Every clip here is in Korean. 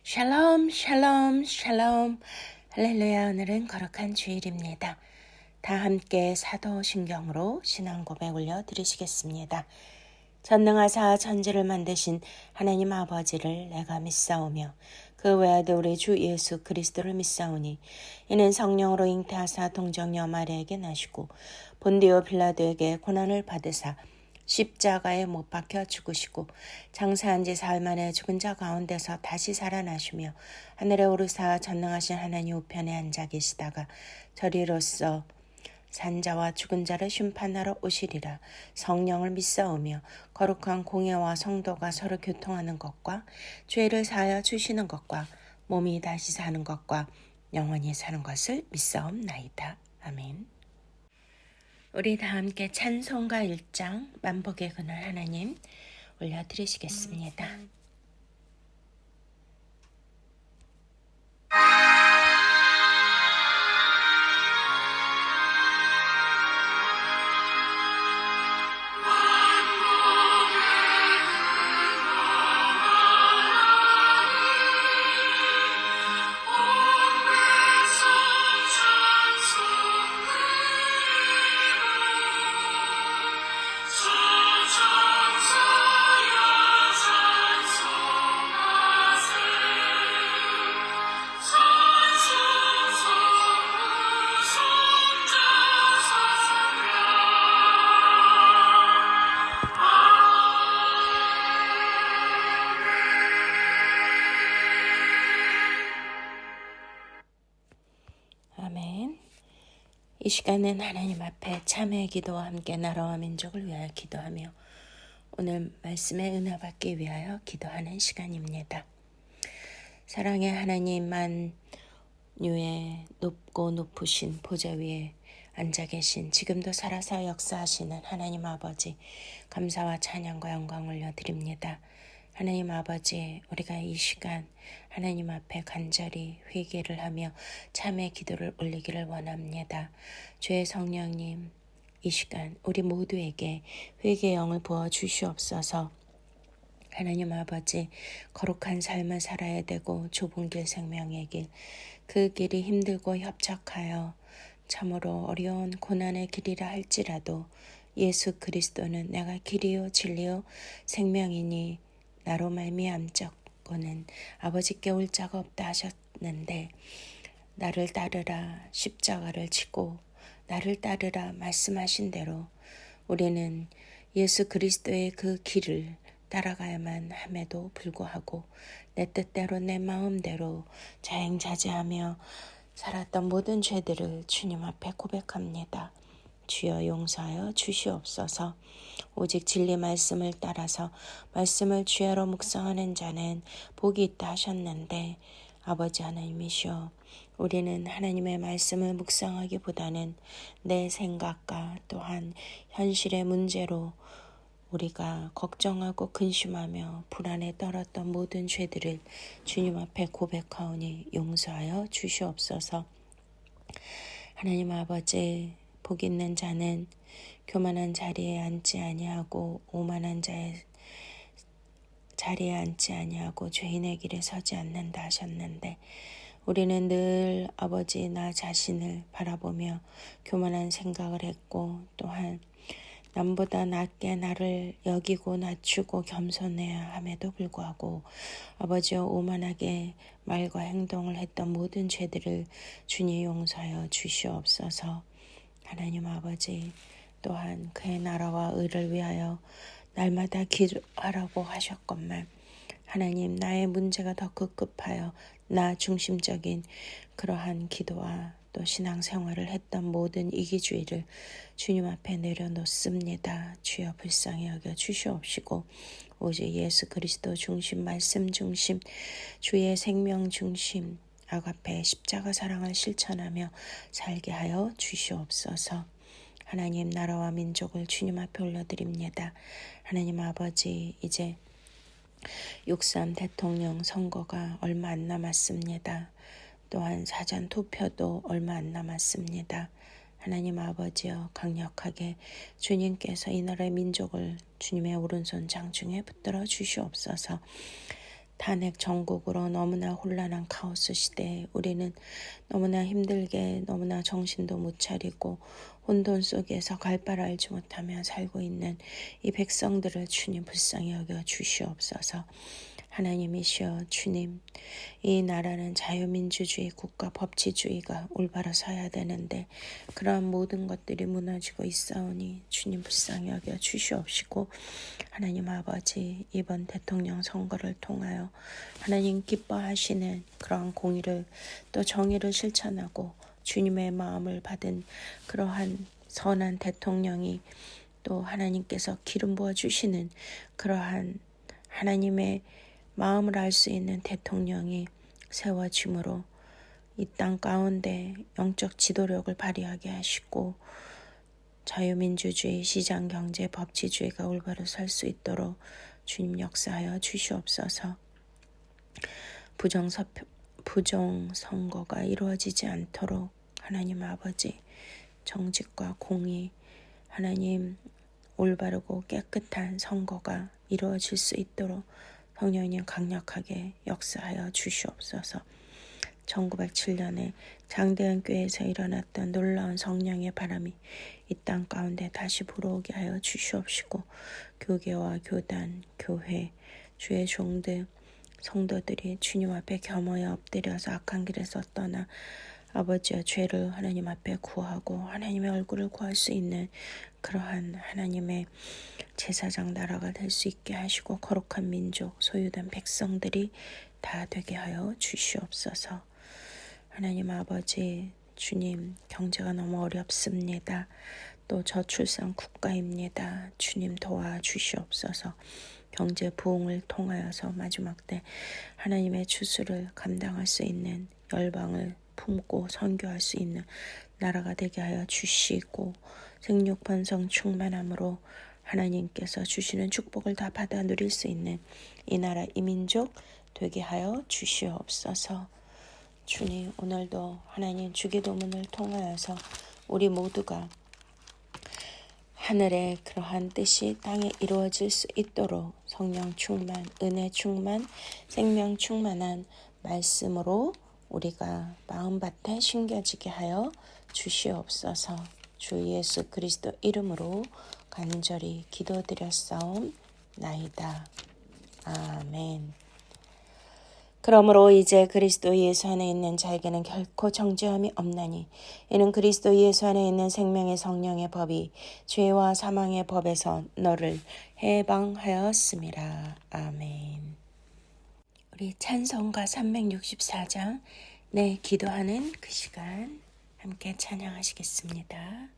샬롬 샬롬 샬롬 할렐루야. 오늘은 거룩한 주일입니다. 다 함께 사도신경으로 신앙 고백 올려드리시겠습니다. 전능하사 천지를 만드신 하나님 아버지를 내가 믿사오며 그 외에도 우리 주 예수 그리스도를 믿사오니 이는 성령으로 잉태하사 동정녀 마리아에게 나시고 본디오 빌라도에게 고난을 받으사 십자가에 못 박혀 죽으시고 장사한 지 사흘 만에 죽은 자 가운데서 다시 살아나시며 하늘에 오르사 전능하신 하나님 우편에 앉아 계시다가 저리로서 산자와 죽은 자를 심판하러 오시리라. 성령을 믿사오며 거룩한 공예와 성도가 서로 교통하는 것과 죄를 사하여 주시는 것과 몸이 다시 사는 것과 영원히 사는 것을 믿사옵나이다. 아멘. 우리 다 함께 찬송가 1장 만복의 그늘 하나님 올려드리시겠습니다. 아멘. 이 시간은 하나님 앞에 참회의 기도와 함께 나라와 민족을 위하여 기도하며 오늘 말씀의 은혜 받기 위하여 기도하는 시간입니다. 사랑의 하나님만 유의 높고 높으신 보좌 위에 앉아 계신 지금도 살아서 역사하시는 하나님 아버지 감사와 찬양과 영광을 올려드립니다. 하나님 아버지, 우리가 이 시간 하나님 앞에 간절히 회개를 하며 참회 기도를 올리기를 원합니다. 주의 성령님, 이 시간 우리 모두에게 회개의 영을 부어 주시옵소서. 하나님 아버지, 거룩한 삶을 살아야 되고 좁은 길 생명의 길, 그 길이 힘들고 협착하여 참으로 어려운 고난의 길이라 할지라도 예수 그리스도는 내가 길이요 진리요 생명이니 나로 말미암자고는 아버지께 올 자가 없다 하셨는데 나를 따르라 십자가를 지고 나를 따르라 말씀하신 대로 우리는 예수 그리스도의 그 길을 따라가야만 함에도 불구하고 내 뜻대로 내 마음대로 자행자제하며 살았던 모든 죄들을 주님 앞에 고백합니다. 주여 용서하여 주시옵소서. 오직 진리 말씀을 따라서 말씀을 주야로 묵상하는 자는 복이 있다 하셨는데 아버지 하나님이시여, 우리는 하나님의 말씀을 묵상하기보다는 내 생각과 또한 현실의 문제로 우리가 걱정하고 근심하며 불안에 떨었던 모든 죄들을 주님 앞에 고백하오니 용서하여 주시옵소서. 하나님 아버지, 복 있는 자는 교만한 자리에 앉지 아니하고 오만한 자의 자리에 앉지 아니하고 죄인의 길에 서지 않는다 하셨는데 우리는 늘 아버지 나 자신을 바라보며 교만한 생각을 했고 또한 남보다 낮게 나를 여기고 낮추고 겸손해야 함에도 불구하고 아버지여 오만하게 말과 행동을 했던 모든 죄들을 주님 용서하여 주시옵소서. 하나님 아버지, 또한 그의 나라와 의를 위하여 날마다 기도하라고 하셨건만 하나님, 나의 문제가 더 급급하여 나 중심적인 그러한 기도와 또 신앙생활을 했던 모든 이기주의를 주님 앞에 내려놓습니다. 주여 불쌍히 여겨 주시옵시고 오직 예수 그리스도 중심, 말씀 중심, 주의 생명 중심, 아가페 십자가 사랑을 실천하며 살게 하여 주시옵소서. 하나님, 나라와 민족을 주님 앞에 올려드립니다. 하나님 아버지, 이제 6.3 대통령 선거가 얼마 안 남았습니다. 또한 사전 투표도 얼마 안 남았습니다. 하나님 아버지여, 강력하게 주님께서 이 나라의 민족을 주님의 오른손 장중에 붙들어 주시옵소서. 탄핵 전국으로 너무나 혼란한 카오스 시대에 우리는 너무나 힘들게 너무나 정신도 못 차리고 혼돈 속에서 갈 바를 알지 못하며 살고 있는 이 백성들을 주님 불쌍히 여겨 주시옵소서. 하나님이시여 주님, 이 나라는 자유민주주의 국가 법치주의가 올바로 서야 되는데 그러한 모든 것들이 무너지고 있사오니 주님 불쌍히 여겨 주시옵시고, 하나님 아버지, 이번 대통령 선거를 통하여 하나님 기뻐하시는 그러한 공의를 또 정의를 실천하고 주님의 마음을 받은 그러한 선한 대통령이 또 하나님께서 기름 부어주시는 그러한 하나님의 마음을 알 수 있는 대통령이 세워짐으로 이 땅 가운데 영적 지도력을 발휘하게 하시고 자유민주주의, 시장경제, 법치주의가 올바로 설 수 있도록 주님 역사하여 주시옵소서. 부정선거가 이루어지지 않도록 하나님 아버지, 정직과 공의, 하나님 올바르고 깨끗한 선거가 이루어질 수 있도록 성령님 강력하게 역사하여 주시옵소서. 1907년에 장대현 교회에서 일어났던 놀라운 성령의 바람이 이 땅 가운데 다시 불어오게 하여 주시옵시고, 교계와 교단, 교회, 주의 종들, 성도들이 주님 앞에 겸허에 엎드려서 악한 길에서 떠나 아버지의 죄를 하나님 앞에 구하고 하나님의 얼굴을 구할 수 있는 그러한 하나님의 제사장 나라가 될 수 있게 하시고 거룩한 민족, 소유된 백성들이 다 되게 하여 주시옵소서. 하나님 아버지, 주님, 경제가 너무 어렵습니다. 또 저출산 국가입니다. 주님 도와주시옵소서. 경제 부흥을 통하여서 마지막 때 하나님의 추수를 감당할 수 있는, 열방을 품고 선교할 수 있는 나라가 되게 하여 주시고, 생육 번성 충만함으로 하나님께서 주시는 축복을 다 받아 누릴 수 있는 이 나라, 이 민족 되게 하여 주시옵소서. 주님, 오늘도 하나님 주기도문을 통하여서 우리 모두가 하늘의 그러한 뜻이 땅에 이루어질 수 있도록 성령 충만, 은혜 충만, 생명 충만한 말씀으로 우리가 마음밭에 심겨지게 하여 주시옵소서. 주 예수 그리스도 이름으로 간절히 기도드렸사옵나이다. 아멘. 그러므로 이제 그리스도 예수 안에 있는 자에게는 결코 정죄함이 없나니, 이는 그리스도 예수 안에 있는 생명의 성령의 법이 죄와 사망의 법에서 너를 해방하였음이라. 아멘. 우리 찬송가 364장 내 기도하는 그 시간 함께 찬양하시겠습니다.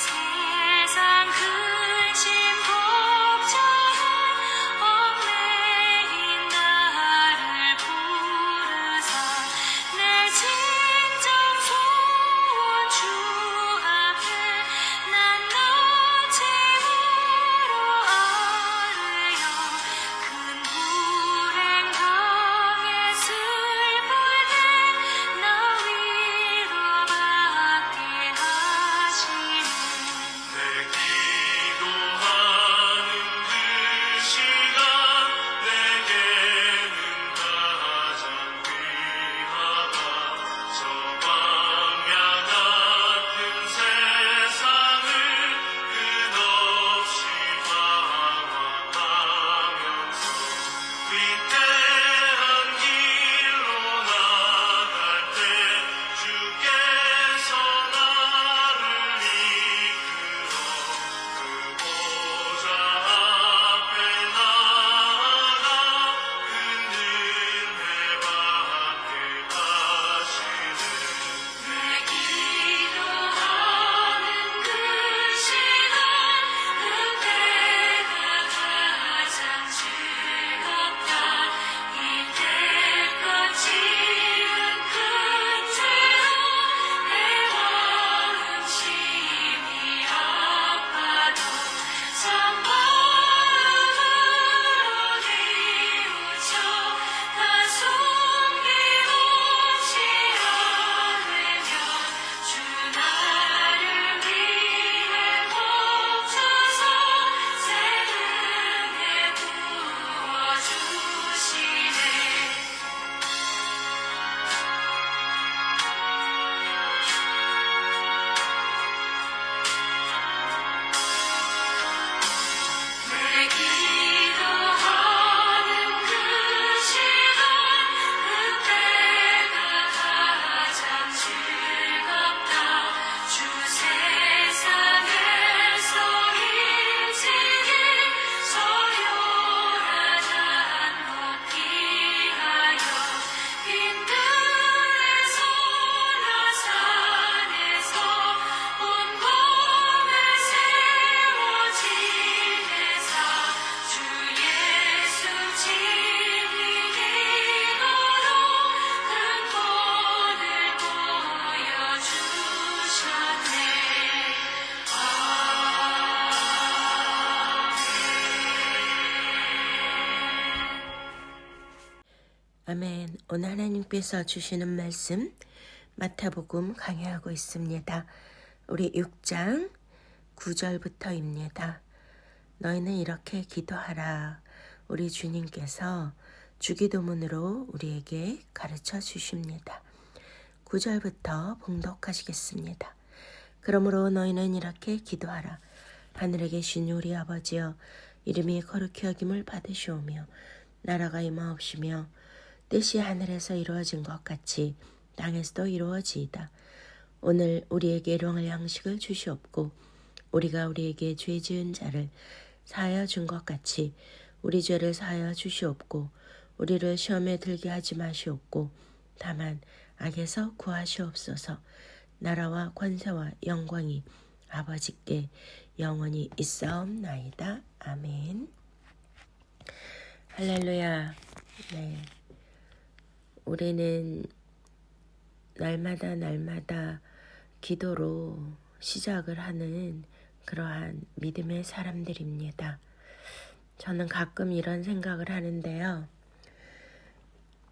세상 근심 걱정은 없네. 아멘. 오늘 하나님께서 주시는 말씀 마태복음 강해하고 있습니다. 우리 6장 9절부터입니다. 너희는 이렇게 기도하라. 우리 주님께서 주기도문으로 우리에게 가르쳐 주십니다. 9절부터 봉독하시겠습니다. 그러므로 너희는 이렇게 기도하라. 하늘에 계신 우리 아버지여, 이름이 거룩히 여김을 받으시오며 나라가 임하옵시며 뜻이 하늘에서 이루어진 것 같이 땅에서도 이루어지이다. 오늘 우리에게 일용할 양식을 주시옵고 우리가 우리에게 죄 지은 자를 사하여 준 것 같이 우리 죄를 사하여 주시옵고 우리를 시험에 들게 하지 마시옵고 다만 악에서 구하시옵소서. 나라와 권세와 영광이 아버지께 영원히 있사옵나이다. 아멘. 할렐루야. 네. 우리는 날마다 기도로 시작을 하는 그러한 믿음의 사람들입니다. 저는 가끔 이런 생각을 하는데요.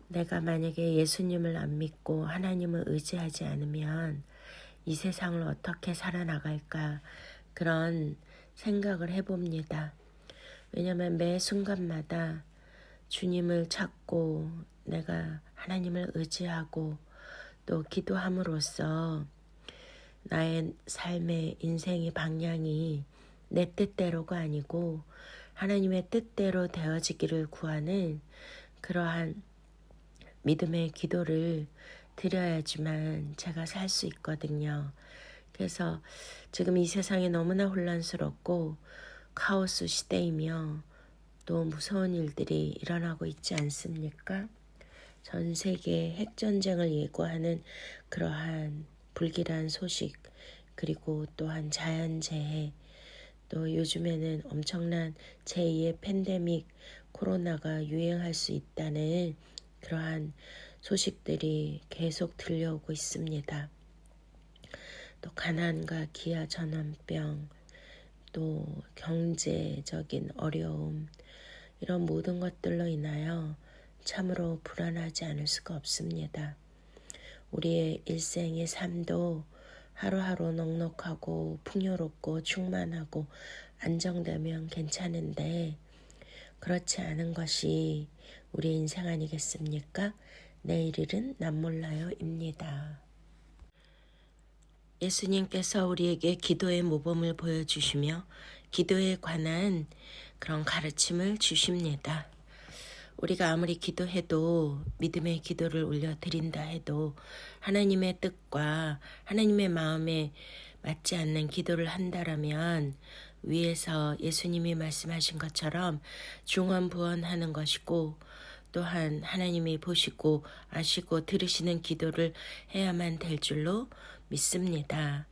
내가 만약에 예수님을 안 믿고 하나님을 의지하지 않으면 이 세상을 어떻게 살아나갈까, 그런 생각을 해봅니다. 왜냐하면 매 순간마다 주님을 찾고 내가 하나님을 의지하고 또 기도함으로써 나의 삶의 인생의 방향이 내 뜻대로가 아니고 하나님의 뜻대로 되어지기를 구하는 그러한 믿음의 기도를 드려야지만 제가 살 수 있거든요. 그래서 지금 이 세상이 너무나 혼란스럽고 카오스 시대이며 또 무서운 일들이 일어나고 있지 않습니까? 전 세계 핵전쟁을 예고하는 그러한 불길한 소식, 그리고 또한 자연재해, 또 요즘에는 엄청난 제2의 팬데믹 코로나가 유행할 수 있다는 그러한 소식들이 계속 들려오고 있습니다. 또 가난과 기아 전염병, 또 경제적인 어려움, 이런 모든 것들로 인하여 참으로 불안하지 않을 수가 없습니다. 우리의 일생의 삶도 하루하루 넉넉하고 풍요롭고 충만하고 안정되면 괜찮은데 그렇지 않은 것이 우리 인생 아니겠습니까? 내일 일은 남 몰라요입니다. 예수님께서 우리에게 기도의 모범을 보여주시며 기도에 관한 그런 가르침을 주십니다. 우리가 아무리 기도해도 믿음의 기도를 올려드린다 해도 하나님의 뜻과 하나님의 마음에 맞지 않는 기도를 한다라면 위에서 예수님이 말씀하신 것처럼 중언부언하는 것이고 또한 하나님이 보시고 아시고 들으시는 기도를 해야만 될 줄로 믿습니다.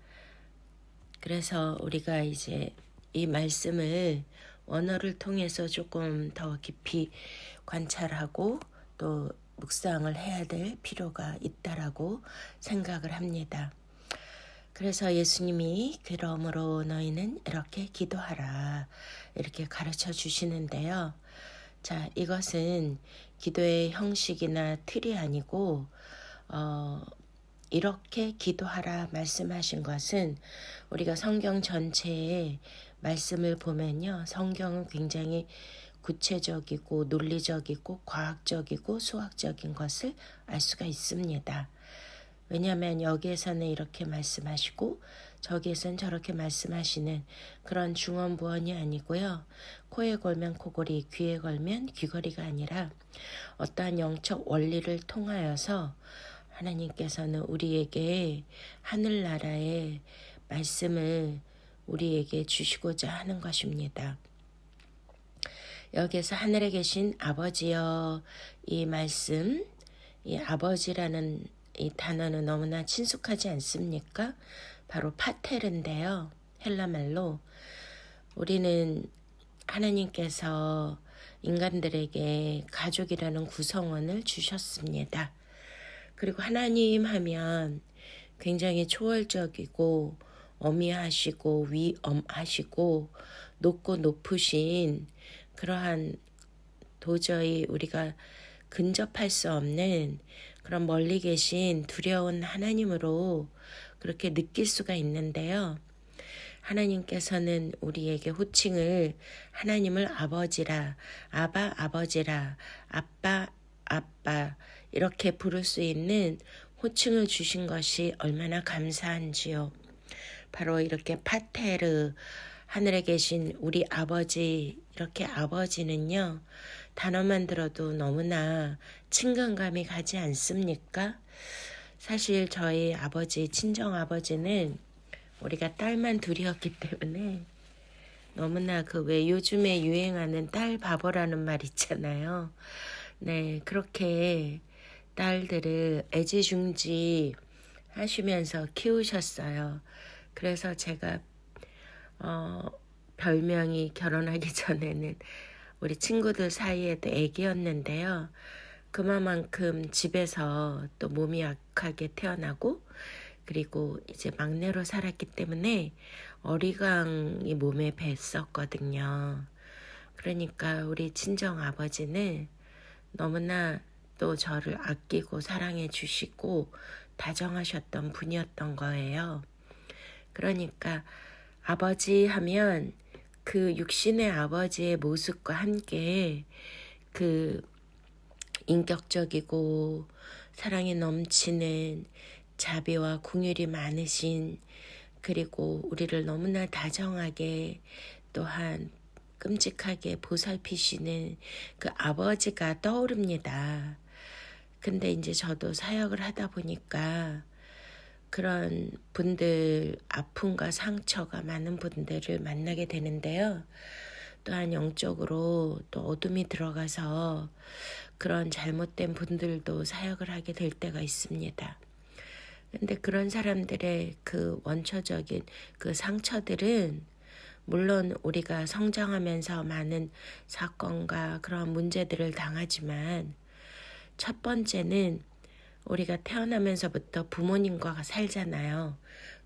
그래서 우리가 이제 이 말씀을 원어를 통해서 조금 더 깊이 관찰하고 또 묵상을 해야 될 필요가 있다라고 생각을 합니다. 그래서 예수님이 그러므로 너희는 이렇게 기도하라 이렇게 가르쳐 주시는데요. 자, 이것은 기도의 형식이나 틀이 아니고 이렇게 기도하라 말씀하신 것은 우리가 성경 전체의 말씀을 보면요. 성경은 굉장히 구체적이고 논리적이고 과학적이고 수학적인 것을 알 수가 있습니다. 왜냐하면 여기에서는 이렇게 말씀하시고 저기에서는 저렇게 말씀하시는 그런 중언부언이 아니고요. 코에 걸면 코골이, 귀에 걸면 귀걸이가 아니라 어떠한 영적 원리를 통하여서 하나님께서는 우리에게 하늘나라의 말씀을 우리에게 주시고자 하는 것입니다. 여기에서 하늘에 계신 아버지여, 이 말씀, 이 아버지라는 이 단어는 너무나 친숙하지 않습니까? 바로 파테르인데요. 헬라말로 우리는 하나님께서 인간들에게 가족이라는 구성원을 주셨습니다. 그리고 하나님 하면 굉장히 초월적이고 어미하시고 위엄하시고 높고 높으신 그러한 도저히 우리가 근접할 수 없는 그런 멀리 계신 두려운 하나님으로 그렇게 느낄 수가 있는데요. 하나님께서는 우리에게 호칭을 하나님을 아버지라, 아바 아버지라, 아빠 아빠 이렇게 부를 수 있는 호칭을 주신 것이 얼마나 감사한지요. 바로 이렇게 파테르, 하늘에 계신 우리 아버지, 이렇게 아버지는요, 단어만 들어도 너무나 친근감이 가지 않습니까? 사실 저희 아버지, 친정 아버지는 우리가 딸만 둘이었기 때문에 너무나 그 왜 요즘에 유행하는 딸 바보라는 말 있잖아요. 네, 그렇게 딸들을 애지중지 하시면서 키우셨어요. 그래서 제가 별명이 결혼하기 전에는 우리 친구들 사이에도 애기였는데요. 그만큼 집에서 또 몸이 약하게 태어나고 그리고 이제 막내로 살았기 때문에 어리광이 몸에 뱄었거든요. 그러니까 우리 친정 아버지는 너무나 또 저를 아끼고 사랑해 주시고 다정하셨던 분이었던 거예요. 그러니까 아버지 하면 그 육신의 아버지의 모습과 함께 그 인격적이고 사랑이 넘치는 자비와 긍휼이 많으신 그리고 우리를 너무나 다정하게 또한 끔찍하게 보살피시는 그 아버지가 떠오릅니다. 근데 이제 저도 사역을 하다 보니까 그런 분들 아픔과 상처가 많은 분들을 만나게 되는데요. 또한 영적으로 또 어둠이 들어가서 그런 잘못된 분들도 사역을 하게 될 때가 있습니다. 근데 그런 사람들의 그 원초적인 그 상처들은 물론 우리가 성장하면서 많은 사건과 그런 문제들을 당하지만 첫 번째는 우리가 태어나면서부터 부모님과 살잖아요.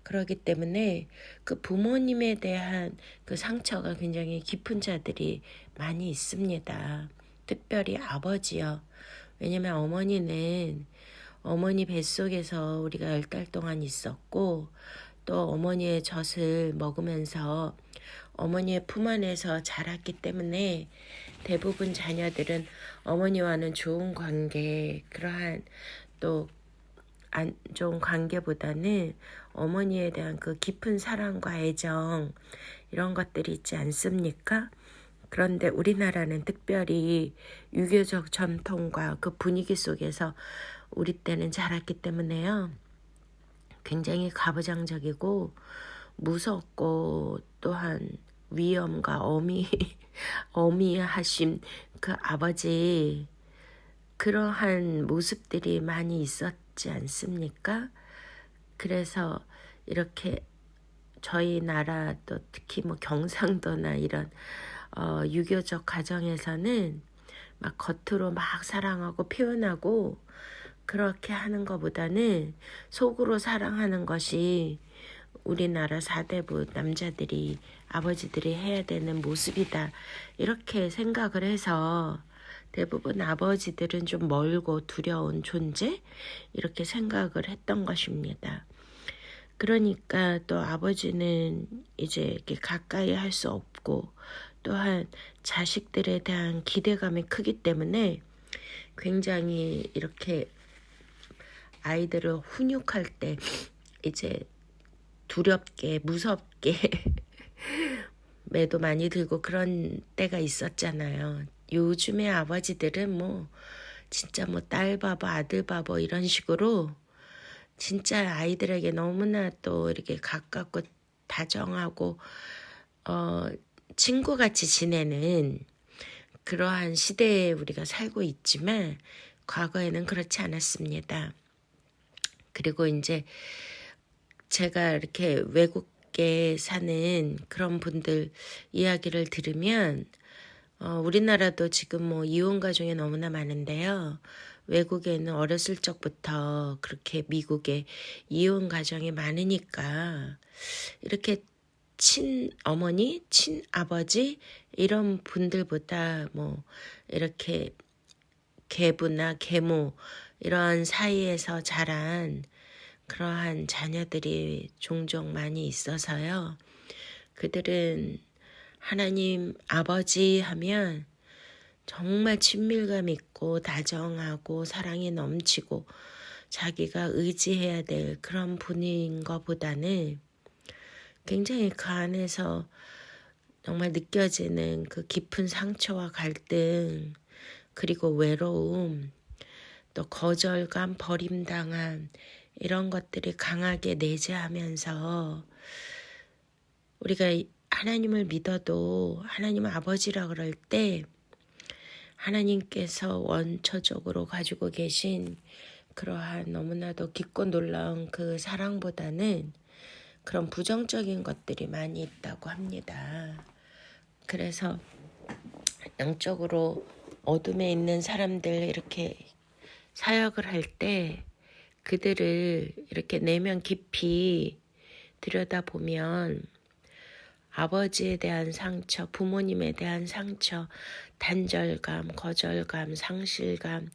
그렇기 때문에 그 부모님에 대한 그 상처가 굉장히 깊은 자들이 많이 있습니다. 특별히 아버지요. 왜냐면 어머니는 어머니 뱃속에서 우리가 10달 동안 있었고 또 어머니의 젖을 먹으면서 어머니의 품 안에서 자랐기 때문에 대부분 자녀들은 어머니와는 좋은 관계, 그러한 또 안 좋은 관계보다는 어머니에 대한 그 깊은 사랑과 애정 이런 것들이 있지 않습니까? 그런데 우리나라는 특별히 유교적 전통과 그 분위기 속에서 우리 때는 자랐기 때문에요. 굉장히 가부장적이고 무섭고 또한 위엄과 어미하심 그 아버지 그러한 모습들이 많이 있었지 않습니까? 그래서 이렇게 저희 나라 또 특히 뭐 경상도나 이런 유교적 가정에서는 막 겉으로 막 사랑하고 표현하고 그렇게 하는 것보다는 속으로 사랑하는 것이 우리나라 사대부 남자들이 아버지들이 해야 되는 모습이다 이렇게 생각을 해서 대부분 아버지들은 좀 멀고 두려운 존재 이렇게 생각을 했던 것입니다. 그러니까 또 아버지는 이제 이렇게 가까이 할 수 없고 또한 자식들에 대한 기대감이 크기 때문에 굉장히 이렇게 아이들을 훈육할 때 이제 두렵게 무섭게 매도 많이 들고 그런 때가 있었잖아요. 요즘의 아버지들은 뭐 진짜 뭐 딸 바보 아들 바보 이런 식으로 진짜 아이들에게 너무나 또 이렇게 가깝고 다정하고 친구같이 지내는 그러한 시대에 우리가 살고 있지만 과거에는 그렇지 않았습니다. 그리고 이제 제가 이렇게 외국에 사는 그런 분들 이야기를 들으면 우리나라도 지금 뭐 이혼 가정이 너무나 많은데요. 외국에는 어렸을 적부터 그렇게 미국에 이혼 가정이 많으니까 이렇게 친어머니, 친아버지 이런 분들보다 뭐 이렇게 계부나 계모 이런 사이에서 자란 그러한 자녀들이 종종 많이 있어서요. 그들은 하나님 아버지 하면 정말 친밀감 있고 다정하고 사랑이 넘치고 자기가 의지해야 될 그런 분인 것보다는 굉장히 그 안에서 정말 느껴지는 그 깊은 상처와 갈등, 그리고 외로움, 또 거절감, 버림당함 이런 것들이 강하게 내재하면서 우리가 하나님을 믿어도 하나님 아버지라 그럴 때 하나님께서 원초적으로 가지고 계신 그러한 너무나도 깊고 놀라운 그 사랑보다는 그런 부정적인 것들이 많이 있다고 합니다. 그래서 영적으로 어둠에 있는 사람들 이렇게 사역을 할 때 그들을 이렇게 내면 깊이 들여다보면 아버지에 대한 상처, 부모님에 대한 상처, 단절감, 거절감, 상실감,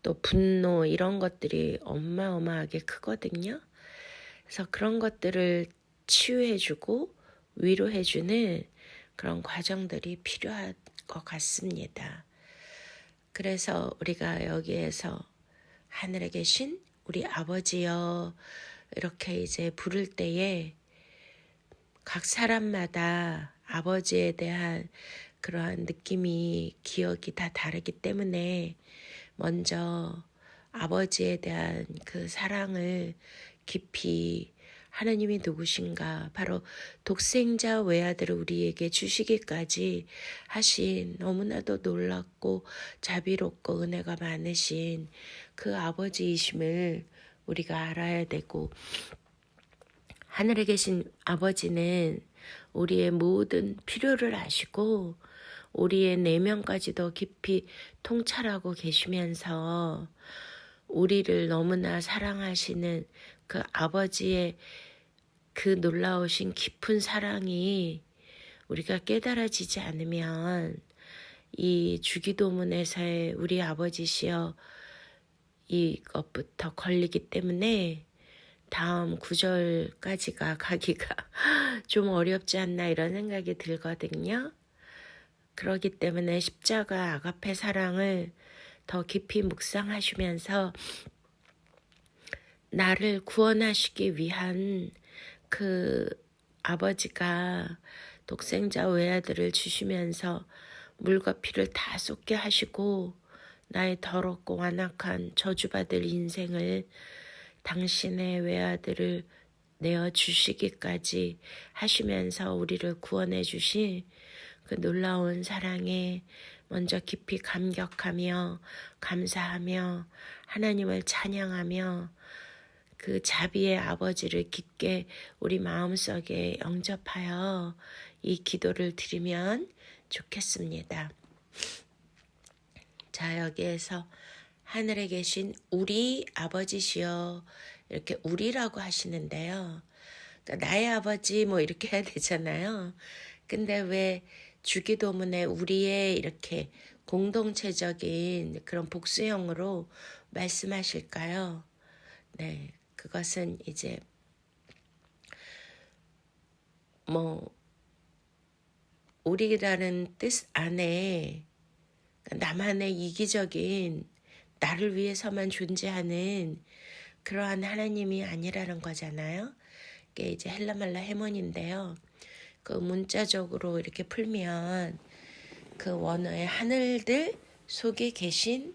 또 분노 이런 것들이 어마어마하게 크거든요. 그래서 그런 것들을 치유해주고 위로해주는 그런 과정들이 필요할 것 같습니다. 그래서 우리가 여기에서 하늘에 계신 우리 아버지여 이렇게 이제 부를 때에 각 사람마다 아버지에 대한 그러한 느낌이 기억이 다 다르기 때문에 먼저 아버지에 대한 그 사랑을 깊이 하나님이 누구신가 바로 독생자 외아들을 우리에게 주시기까지 하신 너무나도 놀랍고 자비롭고 은혜가 많으신 그 아버지이심을 우리가 알아야 되고 하늘에 계신 아버지는 우리의 모든 필요를 아시고 우리의 내면까지도 깊이 통찰하고 계시면서 우리를 너무나 사랑하시는 그 아버지의 그 놀라우신 깊은 사랑이 우리가 깨달아지지 않으면 이 주기도문에서의 우리 아버지시여 이것부터 걸리기 때문에 다음 구절까지가 가기가 좀 어렵지 않나 이런 생각이 들거든요. 그렇기 때문에 십자가 아가페 사랑을 더 깊이 묵상하시면서 나를 구원하시기 위한 그 아버지가 독생자 외아들을 주시면서 물과 피를 다 쏟게 하시고 나의 더럽고 완악한 저주받을 인생을 당신의 외아들을 내어주시기까지 하시면서 우리를 구원해 주신 그 놀라운 사랑에 먼저 깊이 감격하며 감사하며 하나님을 찬양하며 그 자비의 아버지를 깊게 우리 마음속에 영접하여 이 기도를 드리면 좋겠습니다. 자, 여기에서 하늘에 계신 우리 아버지시여 이렇게 우리라고 하시는데요. 그러니까 나의 아버지 뭐 이렇게 해야 되잖아요. 근데 왜 주기도문에 우리의 이렇게 공동체적인 그런 복수형으로 말씀하실까요? 네, 그것은 이제 뭐 우리라는 뜻 안에 나만의 이기적인 나를 위해서만 존재하는 그러한 하나님이 아니라는 거잖아요. 이게 이제 헬라말라 해몬인데요. 그 문자적으로 이렇게 풀면 그 원어의 하늘들 속에 계신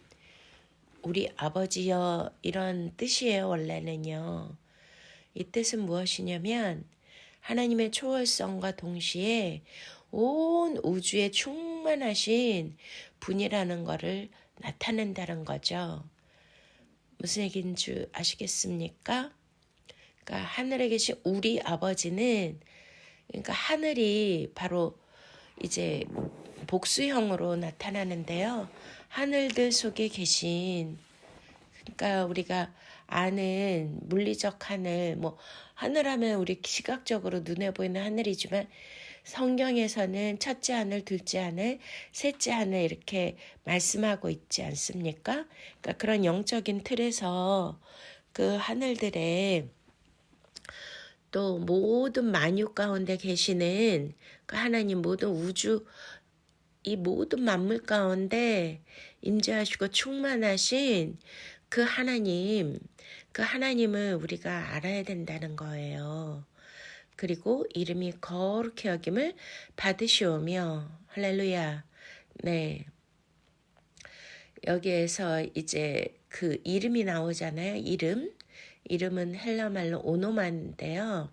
우리 아버지여 이런 뜻이에요. 원래는요. 이 뜻은 무엇이냐면 하나님의 초월성과 동시에 온 우주에 충만하신 분이라는 것을 나타낸다는 거죠. 무슨 얘기인 줄 아시겠습니까? 그러니까 하늘에 계신 우리 아버지는 그러니까 하늘이 바로 이제 복수형으로 나타나는데요. 하늘들 속에 계신 그러니까 우리가 아는 물리적 하늘 뭐 하늘하면 우리 시각적으로 눈에 보이는 하늘이지만 성경에서는 첫째 하늘, 둘째 하늘, 셋째 하늘 이렇게 말씀하고 있지 않습니까? 그러니까 그런 영적인 틀에서 그 하늘들에 또 모든 만유 가운데 계시는 그 하나님, 모든 우주, 이 모든 만물 가운데 임재하시고 충만하신 그 하나님, 그 하나님을 우리가 알아야 된다는 거예요. 그리고 이름이 거룩히 여김을 받으시오며, 할렐루야. 네. 여기에서 이제 그 이름이 나오잖아요. 이름은 헬라말로 오노마인데요.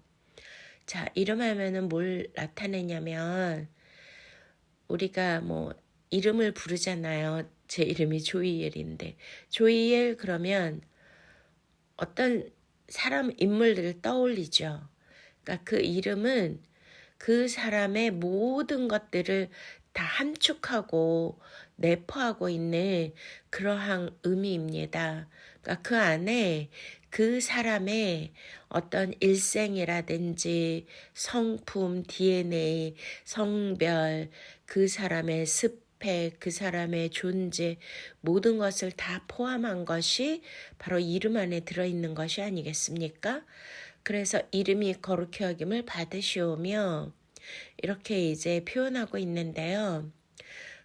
자, 이름 하면은 뭘 나타내냐면, 우리가 뭐 이름을 부르잖아요. 제 이름이 조이엘인데, 조이엘 그러면 어떤 사람, 인물들을 떠올리죠. 그러니까 그 이름은 그 사람의 모든 것들을 다 함축하고 내포하고 있는 그러한 의미입니다. 그러니까 그 안에 그 사람의 어떤 일생이라든지 성품, DNA, 성별, 그 사람의 스펙, 그 사람의 존재, 모든 것을 다 포함한 것이 바로 이름 안에 들어있는 것이 아니겠습니까? 그래서 이름이 거룩히 여김을 받으시오며 이렇게 이제 표현하고 있는데요.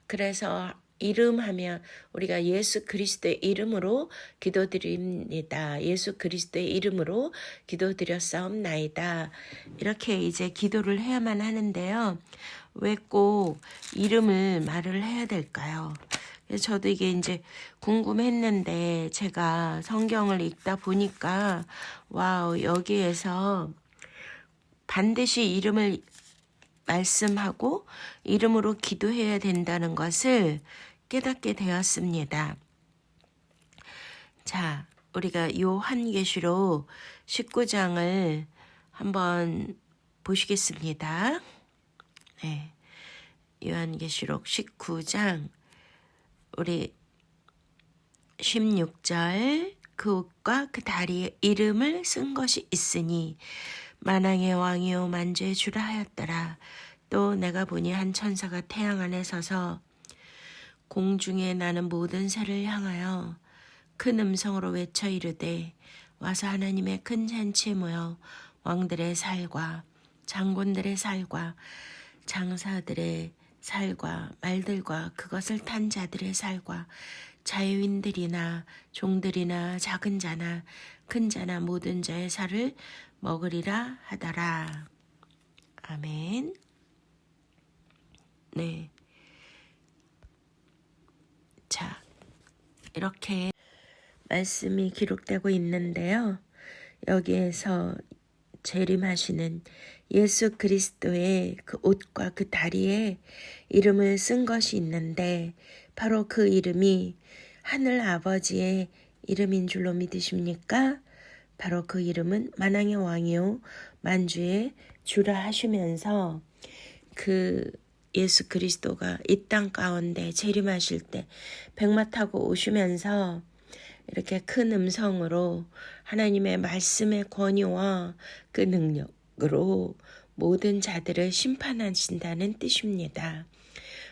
그래서 이름하면 우리가 예수 그리스도의 이름으로 기도드립니다. 예수 그리스도의 이름으로 기도드렸사옵나이다. 이렇게 이제 기도를 해야만 하는데요. 왜 꼭 이름을 말을 해야 될까요? 그래서 저도 이게 이제 궁금했는데 제가 성경을 읽다 보니까 와우, 여기에서 반드시 이름을 말씀하고 이름으로 기도해야 된다는 것을 깨닫게 되었습니다. 자, 우리가 요한계시록 19장을 한번 보시겠습니다. 네, 요한계시록 19장 우리 16절 그 옷과 그 다리에 이름을 쓴 것이 있으니 만왕의 왕이요 만주의 주라 하였더라. 또 내가 보니 한 천사가 태양 안에 서서 공중에 나는 모든 새를 향하여 큰 음성으로 외쳐 이르되 와서 하나님의 큰 잔치에 모여 왕들의 살과 장군들의 살과 장사들의 살과 말들과 그것을 탄 자들의 살과 자유인들이나 종들이나 작은 자나 큰 자나 모든 자의 살을 먹으리라 하더라. 아멘. 네. 자, 이렇게 말씀이 기록되고 있는데요. 여기에서 재림하시는 예수 그리스도의 그 옷과 그 다리에 이름을 쓴 것이 있는데 바로 그 이름이 하늘 아버지의 이름인 줄로 믿으십니까? 바로 그 이름은 만왕의 왕이요 만주의 주라 하시면서 그 예수 그리스도가 이 땅 가운데 재림하실 때 백마 타고 오시면서 이렇게 큰 음성으로 하나님의 말씀의 권위와 그 능력으로 모든 자들을 심판하신다는 뜻입니다.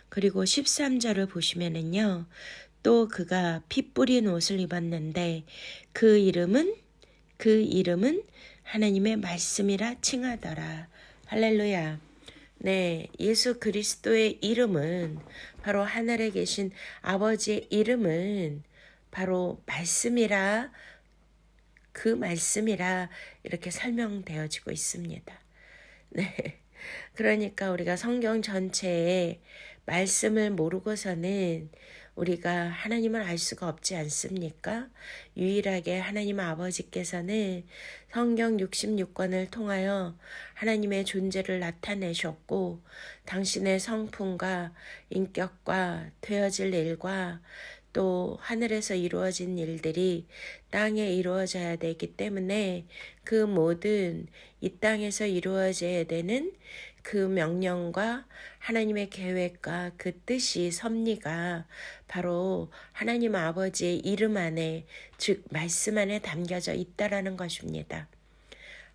그리고 13절을 보시면은요. 또 그가 피 뿌린 옷을 입었는데 그 이름은 하나님의 말씀이라 칭하더라. 할렐루야. 네, 예수 그리스도의 이름은 바로 하늘에 계신 아버지의 이름은 바로 말씀이라, 그 말씀이라 이렇게 설명되어지고 있습니다. 네. 그러니까 우리가 성경 전체에 말씀을 모르고서는 우리가 하나님을 알 수가 없지 않습니까? 유일하게 하나님 아버지께서는 성경 66권을 통하여 하나님의 존재를 나타내셨고 당신의 성품과 인격과 되어질 일과 또 하늘에서 이루어진 일들이 땅에 이루어져야 되기 때문에 그 모든 이 땅에서 이루어져야 되는 그 명령과 하나님의 계획과 그 뜻이 섭리가 바로 하나님 아버지의 이름 안에, 즉 말씀 안에 담겨져 있다라는 것입니다.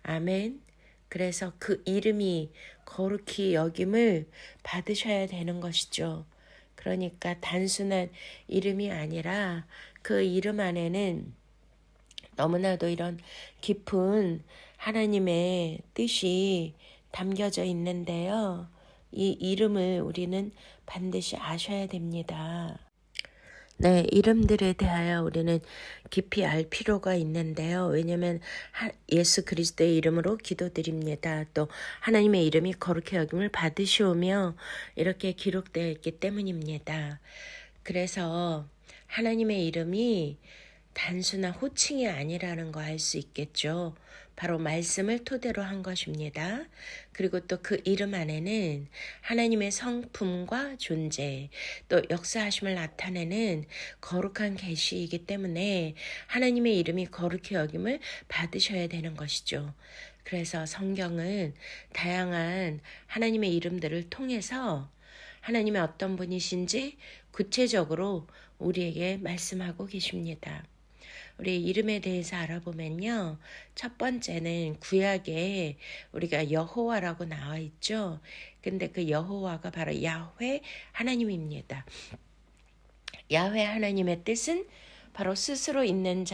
아멘. 그래서 그 이름이 거룩히 여김을 받으셔야 되는 것이죠. 그러니까 단순한 이름이 아니라 그 이름 안에는 너무나도 이런 깊은 하나님의 뜻이 담겨져 있는데요. 이 이름을 우리는 반드시 아셔야 됩니다. 네, 이름들에 대하여 우리는 깊이 알 필요가 있는데요. 왜냐하면 예수 그리스도의 이름으로 기도드립니다. 또 하나님의 이름이 거룩히 여김을 받으시오며 이렇게 기록되어 있기 때문입니다. 그래서 하나님의 이름이 단순한 호칭이 아니라는 거 알 수 있겠죠. 바로 말씀을 토대로 한 것입니다. 그리고 또 그 이름 안에는 하나님의 성품과 존재, 또 역사하심을 나타내는 거룩한 계시이기 때문에 하나님의 이름이 거룩히 여김을 받으셔야 되는 것이죠. 그래서 성경은 다양한 하나님의 이름들을 통해서 하나님의 어떤 분이신지 구체적으로 우리에게 말씀하고 계십니다. 우리 이름에 대해서 알아보면요. 첫 번째는 구약에 우리가 여호와라고 나와 있죠. 근데 그 여호와가 바로 야훼 하나님입니다. 야훼 하나님의 뜻은 바로 스스로 있는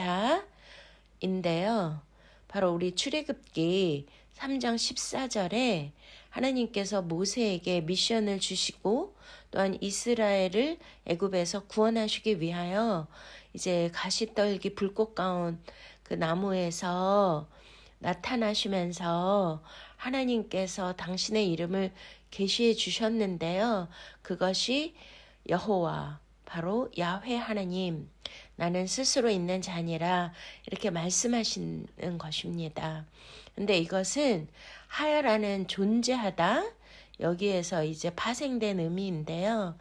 자인데요. 바로 우리 출애굽기 3장 14절에 하나님께서 모세에게 미션을 주시고 또한 이스라엘을 애굽에서 구원하시기 위하여 이제 가시떨기 불꽃 가운 그 나무에서 나타나시면서 하나님께서 당신의 이름을 계시해 주셨는데요. 그것이 여호와, 바로 야훼 하나님, 나는 스스로 있는 자니라 이렇게 말씀하시는 것입니다. 근데 이것은 하야라는 존재하다, 여기에서 이제 파생된 의미인데요.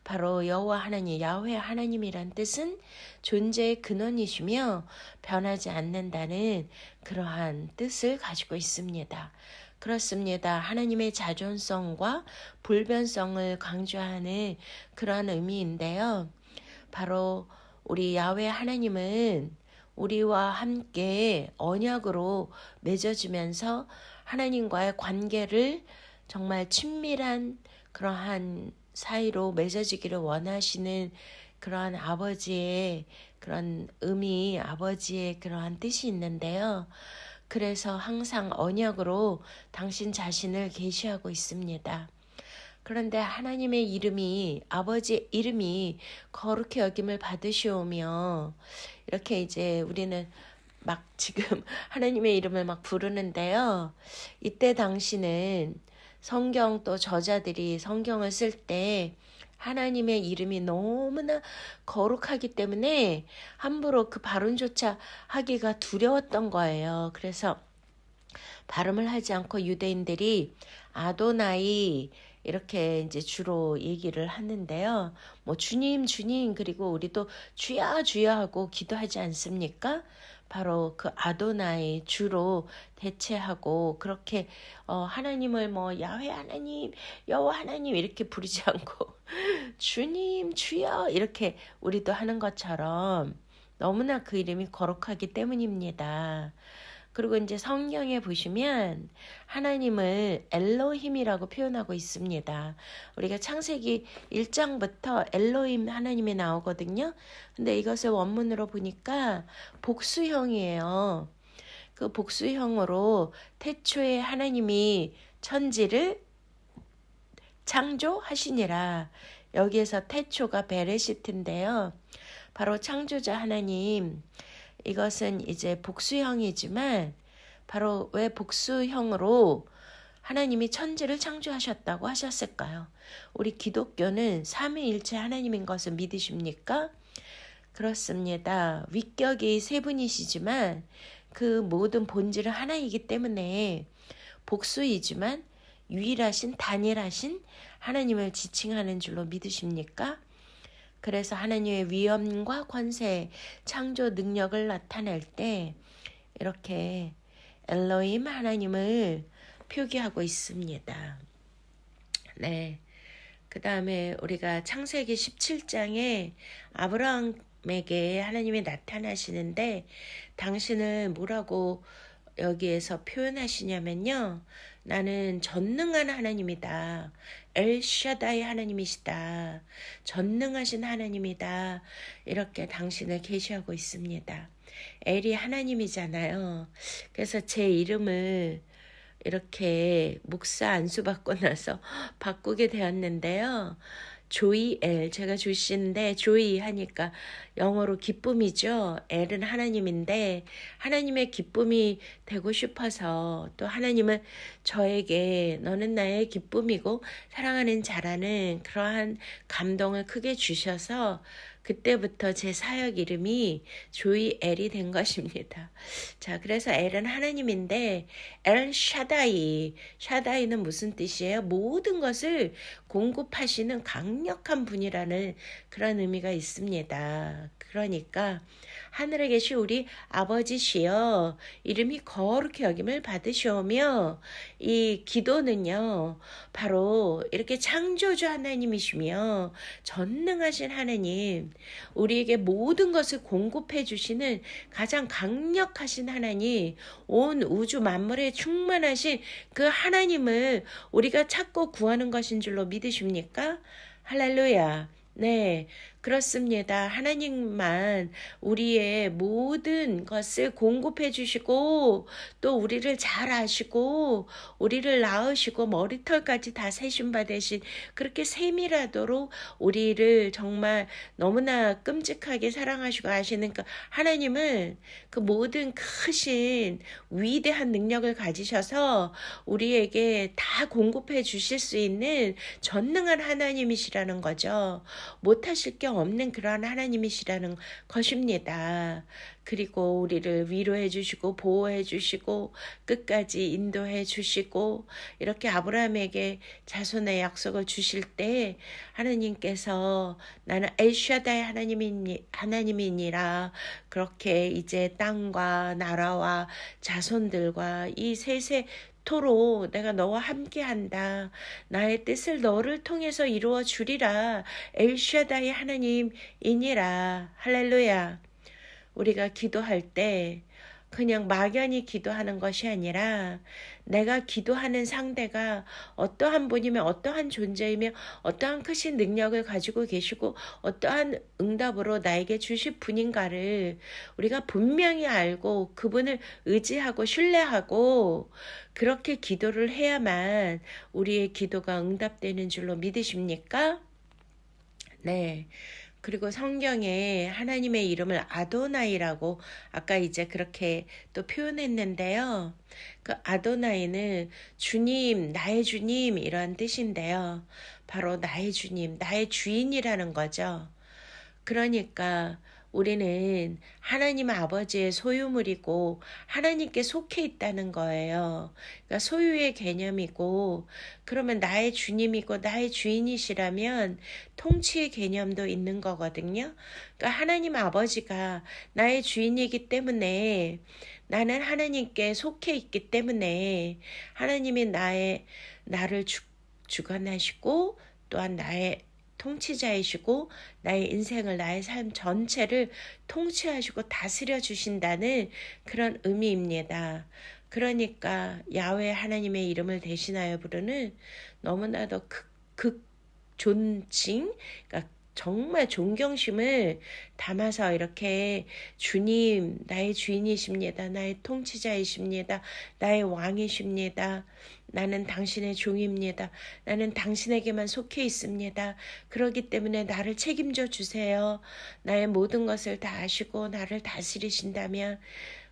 바로 여호와 하나님, 야훼 하나님이란 뜻은 존재의 근원이시며 변하지 않는다는 그러한 뜻을 가지고 있습니다. 그렇습니다. 하나님의 자존성과 불변성을 강조하는 그러한 의미인데요. 바로 우리 야훼 하나님은 우리와 함께 언약으로 맺어지면서 하나님과의 관계를 정말 친밀한 그러한 사이로 맺어지기를 원하시는 그러한 아버지의 그런 의미, 아버지의 그러한 뜻이 있는데요. 그래서 항상 언약으로 당신 자신을 계시하고 있습니다. 그런데 하나님의 이름이, 아버지의 이름이 거룩히 여김을 받으시오며 이렇게 이제 우리는 막 지금 하나님의 이름을 막 부르는데요. 이때 당시는 성경 또 저자들이 성경을 쓸 때 하나님의 이름이 너무나 거룩하기 때문에 함부로 그 발음조차 하기가 두려웠던 거예요. 그래서 발음을 하지 않고 유대인들이 아도나이 이렇게 이제 주로 얘기를 하는데요. 뭐 주님, 주님, 그리고 우리도 주야, 주야 하고 기도하지 않습니까? 바로 그 아도나이 주로 대체하고 그렇게 하나님을 뭐 야훼 하나님, 여호와 하나님 이렇게 부르지 않고 주님, 주여 이렇게 우리도 하는 것처럼 너무나 그 이름이 거룩하기 때문입니다. 그리고 이제 성경에 보시면 하나님을 엘로힘이라고 표현하고 있습니다. 우리가 창세기 1장부터 엘로힘 하나님이 나오거든요. 근데 이것을 원문으로 보니까 복수형이에요. 그 복수형으로 태초에 하나님이 천지를 창조하시니라. 여기에서 태초가 베레시트인데요. 바로 창조자 하나님, 이것은 이제 복수형이지만 바로 왜 복수형으로 하나님이 천지를 창조하셨다고 하셨을까요? 우리 기독교는 삼위일체 하나님인 것을 믿으십니까? 그렇습니다. 위격이 세 분이시지만 그 모든 본질은 하나이기 때문에 복수이지만 유일하신 단일하신 하나님을 지칭하는 줄로 믿으십니까? 그래서 하나님의 위엄과 권세, 창조 능력을 나타낼 때 이렇게 엘로힘 하나님을 표기하고 있습니다. 네. 그 다음에 우리가 창세기 17장에 아브라함에게 하나님이 나타나시는데 당신을 뭐라고 여기에서 표현하시냐면요. 나는 전능한 하나님이다. 엘샤다이 하나님이시다. 전능하신 하나님이다. 이렇게 당신을 계시하고 있습니다. 엘이 하나님이잖아요. 그래서 제 이름을 이렇게 목사 안수 받고 나서 바꾸게 되었는데요. 조이 엘, 제가 조씨인데 조이 하니까 영어로 기쁨이죠. 엘은 하나님인데 하나님의 기쁨이 되고 싶어서, 또 하나님은 저에게 너는 나의 기쁨이고 사랑하는 자라는 그러한 감동을 크게 주셔서 그때부터 제 사역 이름이 조이 엘이 된 것입니다. 자, 그래서 엘은 하나님인데 엘 샤다이, 샤다이는 무슨 뜻이에요? 모든 것을 공급하시는 강력한 분이라는 그런 의미가 있습니다. 그러니까 하늘에 계신 우리 아버지시여, 이름이 거룩히 여김을 받으시오며, 이 기도는요 바로 이렇게 창조주 하나님이시며 전능하신 하나님, 우리에게 모든 것을 공급해 주시는 가장 강력하신 하나님, 온 우주 만물에 충만하신 그 하나님을 우리가 찾고 구하는 것인 줄로 믿으십니까? 할렐루야. 네, 그렇습니다. 하나님만 우리의 모든 것을 공급해 주시고, 또 우리를 잘 아시고 우리를 낳으시고 머리털까지 다 세신 바 되신, 그렇게 세밀하도록 우리를 정말 너무나 끔찍하게 사랑하시고 아시는 그 하나님은 그 모든 크신 위대한 능력을 가지셔서 우리에게 다 공급해 주실 수 있는 전능한 하나님이시라는 거죠. 못하실 게 없는 그러한 하나님이시라는 것입니다. 그리고 우리를 위로해 주시고 보호해 주시고 끝까지 인도해 주시고, 이렇게 아브라함에게 자손의 약속을 주실 때 하나님께서 나는 엘샤다의 하나님이니라, 그렇게 이제 땅과 나라와 자손들과 이 세세토록 내가 너와 함께한다. 나의 뜻을 너를 통해서 이루어 주리라. 엘샤다의 하나님이니라. 할렐루야. 우리가 기도할 때 그냥 막연히 기도하는 것이 아니라, 내가 기도하는 상대가 어떠한 분이며 어떠한 존재이며 어떠한 크신 능력을 가지고 계시고 어떠한 응답으로 나에게 주실 분인가를 우리가 분명히 알고 그분을 의지하고 신뢰하고 그렇게 기도를 해야만 우리의 기도가 응답되는 줄로 믿으십니까? 네. 그리고 성경에 하나님의 이름을 아도나이라고 아까 이제 그렇게 또 표현했는데요. 그 아도나이는 주님, 나의 주님 이런 뜻인데요. 바로 나의 주님, 나의 주인이라는 거죠. 그러니까 우리는 하나님 아버지의 소유물이고 하나님께 속해 있다는 거예요. 그러니까 소유의 개념이고, 그러면 나의 주님이고 나의 주인이시라면 통치의 개념도 있는 거거든요. 그러니까 하나님 아버지가 나의 주인이기 때문에, 나는 하나님께 속해 있기 때문에 하나님이 나를 주관하시고 또한 나의 통치자이시고 나의 인생을, 나의 삶 전체를 통치하시고 다스려 주신다는 그런 의미입니다. 그러니까 야훼 하나님의 이름을 대신하여 부르는 너무나도 존칭, 그러니까 정말 존경심을 담아서 이렇게 주님, 나의 주인이십니다. 나의 통치자이십니다. 나의 왕이십니다. 나는 당신의 종입니다. 나는 당신에게만 속해 있습니다. 그렇기 때문에 나를 책임져 주세요. 나의 모든 것을 다 아시고 나를 다스리신다면,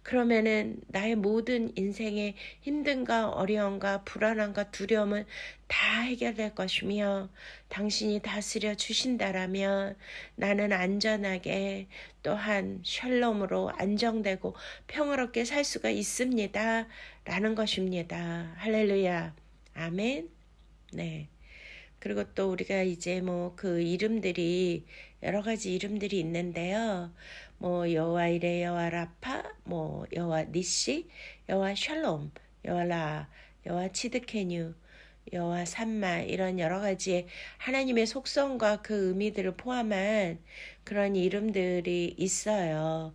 그러면은 나의 모든 인생의 힘듦과 어려움과 불안함과 두려움은 다 해결될 것이며, 당신이 다스려 주신다라면 나는 안전하게 또한 샬롬으로 안정되고 평화롭게 살 수가 있습니다. 라는 것입니다. 할렐루야. 아멘. 네. 그리고 또 우리가 이제 그 이름들이 여러 가지 이름들이 있는데요. 여호와 이레, 여호와 라파, 여호와 니시, 여호와 샬롬, 여호와 라, 여호와 치드케뉴, 여호와 삼마, 이런 여러 가지의 하나님의 속성과 그 의미들을 포함한 그런 이름들이 있어요.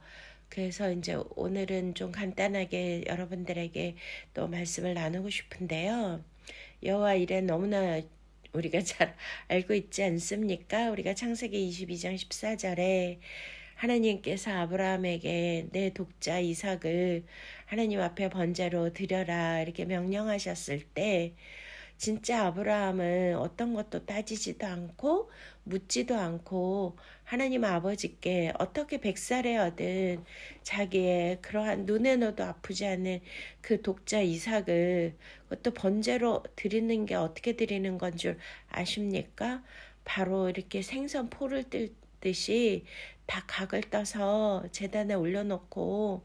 그래서 이제 오늘은 좀 간단하게 여러분들에게 또 말씀을 나누고 싶은데요. 여호와 일에 너무나 우리가 잘 알고 있지 않습니까? 우리가 창세기 22장 14절에 하나님께서 아브라함에게 내 독자 이삭을 하나님 앞에 번제로 드려라 이렇게 명령하셨을 때 진짜 아브라함은 어떤 것도 따지지도 않고 묻지도 않고 하나님 아버지께 어떻게 백살에 얻은 자기의 그러한 눈에 넣어도 아프지 않은 그 독자 이삭을 그것도 번제로 드리는 게 어떻게 드리는 건 줄 아십니까? 바로 이렇게 생선 포를 뜰듯이 다 각을 떠서 제단에 올려놓고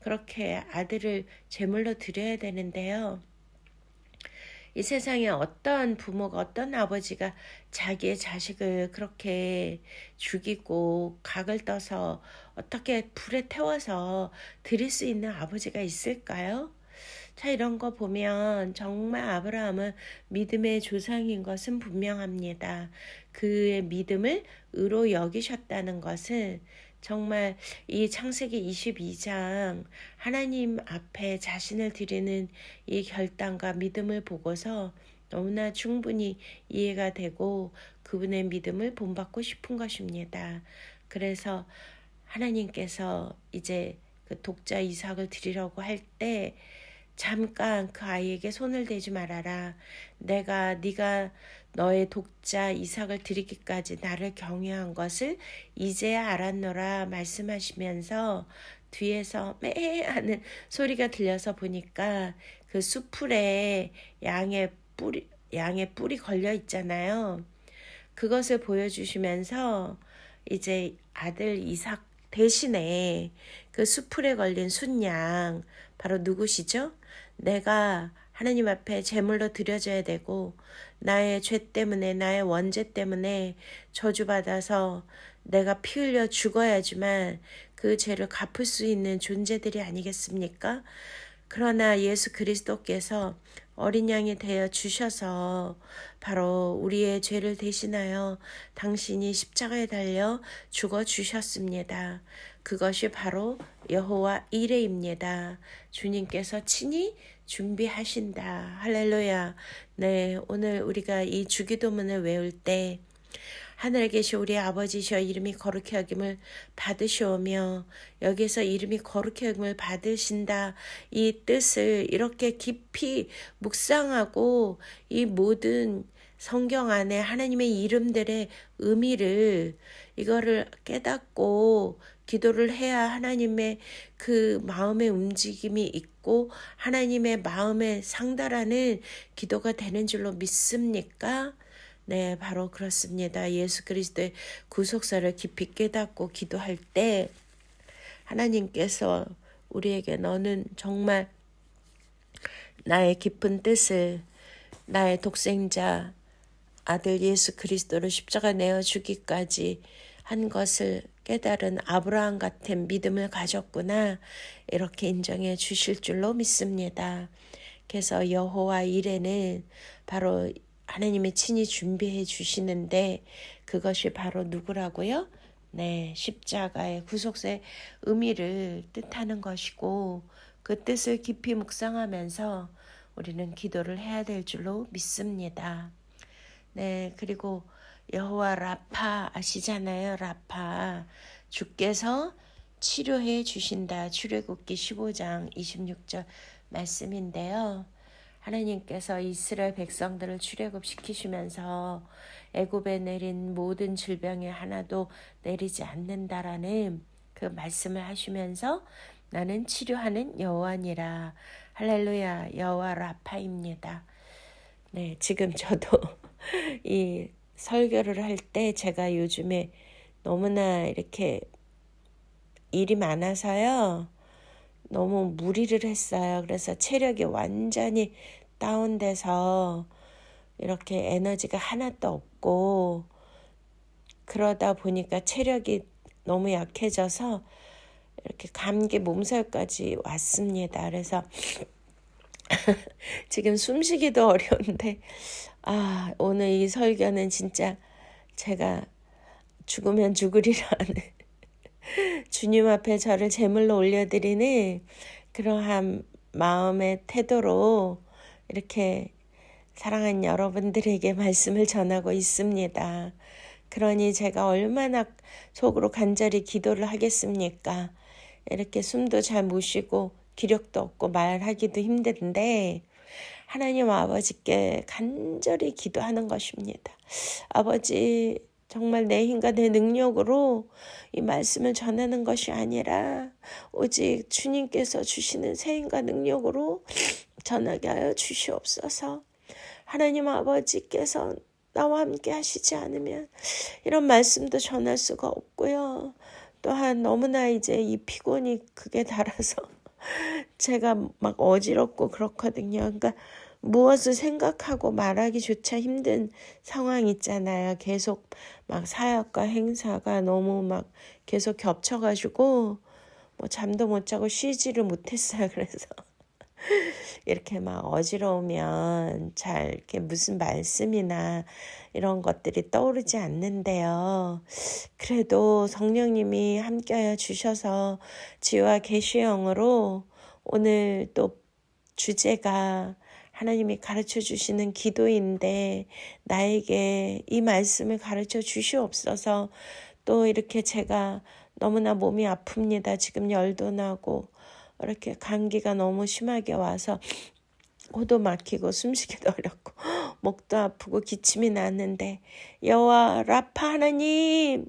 그렇게 아들을 제물로 드려야 되는데요. 이 세상에 어떤 부모가 어떤 아버지가 자기의 자식을 그렇게 죽이고 각을 떠서 어떻게 불에 태워서 드릴 수 있는 아버지가 있을까요? 자, 이런 거 보면 정말 아브라함은 믿음의 조상인 것은 분명합니다. 그의 믿음을 의로 여기셨다는 것은 정말 이 창세기 22장 하나님 앞에 자신을 드리는 이 결단과 믿음을 보고서 너무나 충분히 이해가 되고 그분의 믿음을 본받고 싶은 것입니다. 그래서 하나님께서 이제 그 독자 이삭을 드리려고 할 때 잠깐 그 아이에게 손을 대지 말아라. 네가 너의 독자 이삭을 드리기까지 나를 경외한 것을 이제야 알았노라 말씀하시면서 뒤에서 매 하는 소리가 들려서 보니까 그 수풀에 양의 뿌리 걸려 있잖아요. 그것을 보여주시면서 이제 아들 이삭 대신에 그 수풀에 걸린 순양 바로 누구시죠? 내가 하나님 앞에 제물로 드려져야 되고 나의 죄 때문에 나의 원죄 때문에 저주받아서 내가 피 흘려 죽어야지만 그 죄를 갚을 수 있는 존재들이 아니겠습니까? 그러나 예수 그리스도께서 어린 양이 되어 주셔서 바로 우리의 죄를 대신하여 당신이 십자가에 달려 죽어 주셨습니다. 그것이 바로 여호와 이레입니다. 주님께서 친히 준비하신다. 할렐루야. 네, 오늘 우리가 이 주기도문을 외울 때 하늘에 계신 우리 아버지시여 이름이 거룩히 여김을 받으시오며 여기서 이름이 거룩히 여김을 받으신다 이 뜻을 이렇게 깊이 묵상하고 이 모든 성경 안에 하나님의 이름들의 의미를 이거를 깨닫고 기도를 해야 하나님의 그 마음의 움직임이 있고 하나님의 마음에 상달하는 기도가 되는 줄로 믿습니까? 네, 바로 그렇습니다. 예수 그리스도의 구속사를 깊이 깨닫고 기도할 때 하나님께서 우리에게 너는 정말 나의 깊은 뜻을 나의 독생자 아들 예수 그리스도를 십자가 내어 주기까지 한 것을 깨달은 아브라함 같은 믿음을 가졌구나 이렇게 인정해 주실 줄로 믿습니다. 그래서 여호와 이레는 바로 하나님이 친히 준비해 주시는데 그것이 바로 누구라고요? 네, 십자가의 구속의 의미를 뜻하는 것이고 그 뜻을 깊이 묵상하면서 우리는 기도를 해야 될 줄로 믿습니다. 네, 그리고 여호와 라파 아시잖아요. 라파 주께서 치료해 주신다. 출애굽기 15장 26절 말씀인데요. 하나님께서 이스라엘 백성들을 출애굽시키시면서 애굽에 내린 모든 질병에 하나도 내리지 않는다라는 그 말씀을 하시면서 나는 치료하는 여호와니라. 할렐루야. 여호와 라파입니다. 네, 지금 저도 이 설교를 할 때 제가 요즘에 너무나 이렇게 일이 많아서요. 너무 무리를 했어요. 그래서 체력이 완전히 다운돼서 이렇게 에너지가 하나도 없고 그러다 보니까 체력이 너무 약해져서 이렇게 감기 몸살까지 왔습니다. 그래서 지금 숨쉬기도 어려운데 오늘 이 설교는 진짜 제가 죽으면 죽으리라는 주님 앞에 저를 제물로 올려드리는 그러한 마음의 태도로 이렇게 사랑하는 여러분들에게 말씀을 전하고 있습니다. 그러니 제가 얼마나 속으로 간절히 기도를 하겠습니까? 이렇게 숨도 잘 못 쉬고 기력도 없고 말하기도 힘든데 하나님 아버지께 간절히 기도하는 것입니다. 아버지, 정말 내 힘과 내 능력으로 이 말씀을 전하는 것이 아니라 오직 주님께서 주시는 새 힘과 능력으로 전하게 하여 주시옵소서. 하나님 아버지께서 나와 함께 하시지 않으면 이런 말씀도 전할 수가 없고요. 또한 너무나 이제 이 피곤이 극에 달아서 제가 막 어지럽고 그렇거든요. 그러니까 무엇을 생각하고 말하기조차 힘든 상황 있잖아요. 계속 막 사역과 행사가 너무 막 계속 겹쳐가지고 뭐 잠도 못 자고 쉬지를 못했어요. 그래서 이렇게 막 어지러우면 잘 이렇게 무슨 말씀이나 이런 것들이 떠오르지 않는데요. 그래도 성령님이 함께하여 주셔서 지혜와 계시의 영으로 오늘 또 주제가 하나님이 가르쳐 주시는 기도인데 나에게 이 말씀을 가르쳐 주시옵소서. 또 이렇게 제가 너무나 몸이 아픕니다. 지금 열도 나고 이렇게 감기가 너무 심하게 와서 코도 막히고 숨쉬기도 어렵고 목도 아프고 기침이 나는데 여호와 라파 하나님,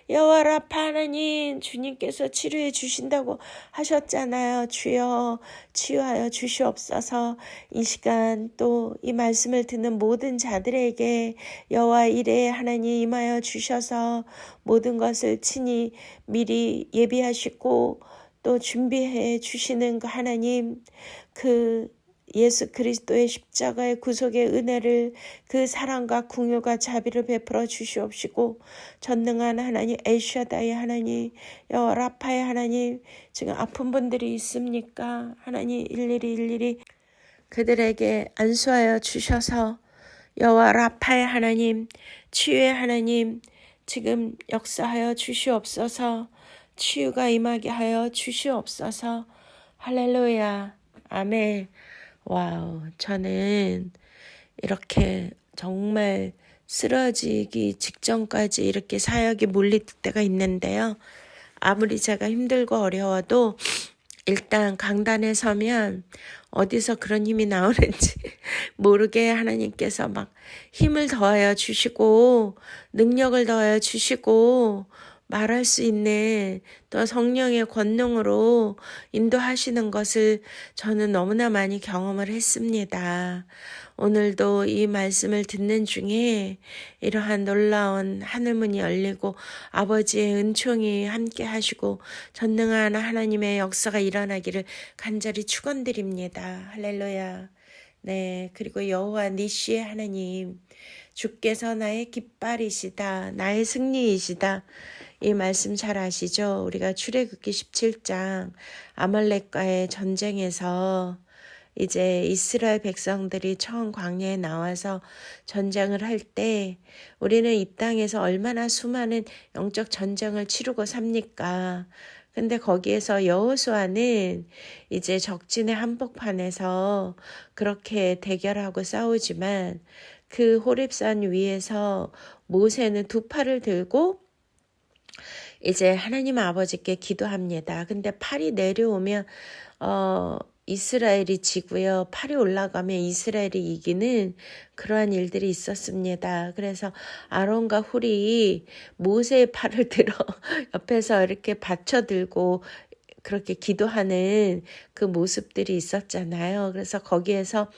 여호와 라파 하나님, 주님께서 치료해 주신다고 하셨잖아요. 주여 치유하여 주시옵소서. 이 시간 또 이 말씀을 듣는 모든 자들에게 여호와 이레 하나님 임하여 주셔서 모든 것을 친히 미리 예비하시고 또 준비해 주시는 그 하나님, 그 예수 그리스도의 십자가의 구속의 은혜를, 그 사랑과 긍휼과 자비를 베풀어 주시옵시고 전능한 하나님 엘샤다이 하나님, 여호와 라파의 하나님, 지금 아픈 분들이 있습니까? 하나님 일일이 그들에게 안수하여 주셔서 여호와 라파의 하나님, 치유의 하나님, 지금 역사하여 주시옵소서. 치유가 임하게 하여 주시옵소서. 할렐루야. 아멘. 와우, 저는 이렇게 정말 쓰러지기 직전까지 이렇게 사역이 몰릴 때가 있는데요. 아무리 제가 힘들고 어려워도 일단 강단에 서면 어디서 그런 힘이 나오는지 모르게 하나님께서 막 힘을 더하여 주시고 능력을 더하여 주시고 말할 수 있는 또 성령의 권능으로 인도하시는 것을 저는 너무나 많이 경험을 했습니다. 오늘도 이 말씀을 듣는 중에 이러한 놀라운 하늘문이 열리고 아버지의 은총이 함께 하시고 전능한 하나님의 역사가 일어나기를 간절히 축원드립니다. 할렐루야. 네, 그리고 여호와 니시의 하나님, 주께서 나의 깃발이시다, 나의 승리이시다. 이 말씀 잘 아시죠? 우리가 출애굽기 17장 아말렉과의 전쟁에서 이제 이스라엘 백성들이 처음 광야에 나와서 전쟁을 할 때 우리는 이 땅에서 얼마나 수많은 영적 전쟁을 치르고 삽니까? 근데 거기에서 여호수아는 이제 적진의 한복판에서 그렇게 대결하고 싸우지만 그 호렙산 위에서 모세는 두 팔을 들고 이제 하나님 아버지께 기도합니다. 근데 팔이 내려오면 이스라엘이 지고요. 팔이 올라가면 이스라엘이 이기는 그러한 일들이 있었습니다. 그래서 아론과 훌이 모세의 팔을 들어 옆에서 이렇게 받쳐들고 그렇게 기도하는 그 모습들이 있었잖아요. 그래서 거기에서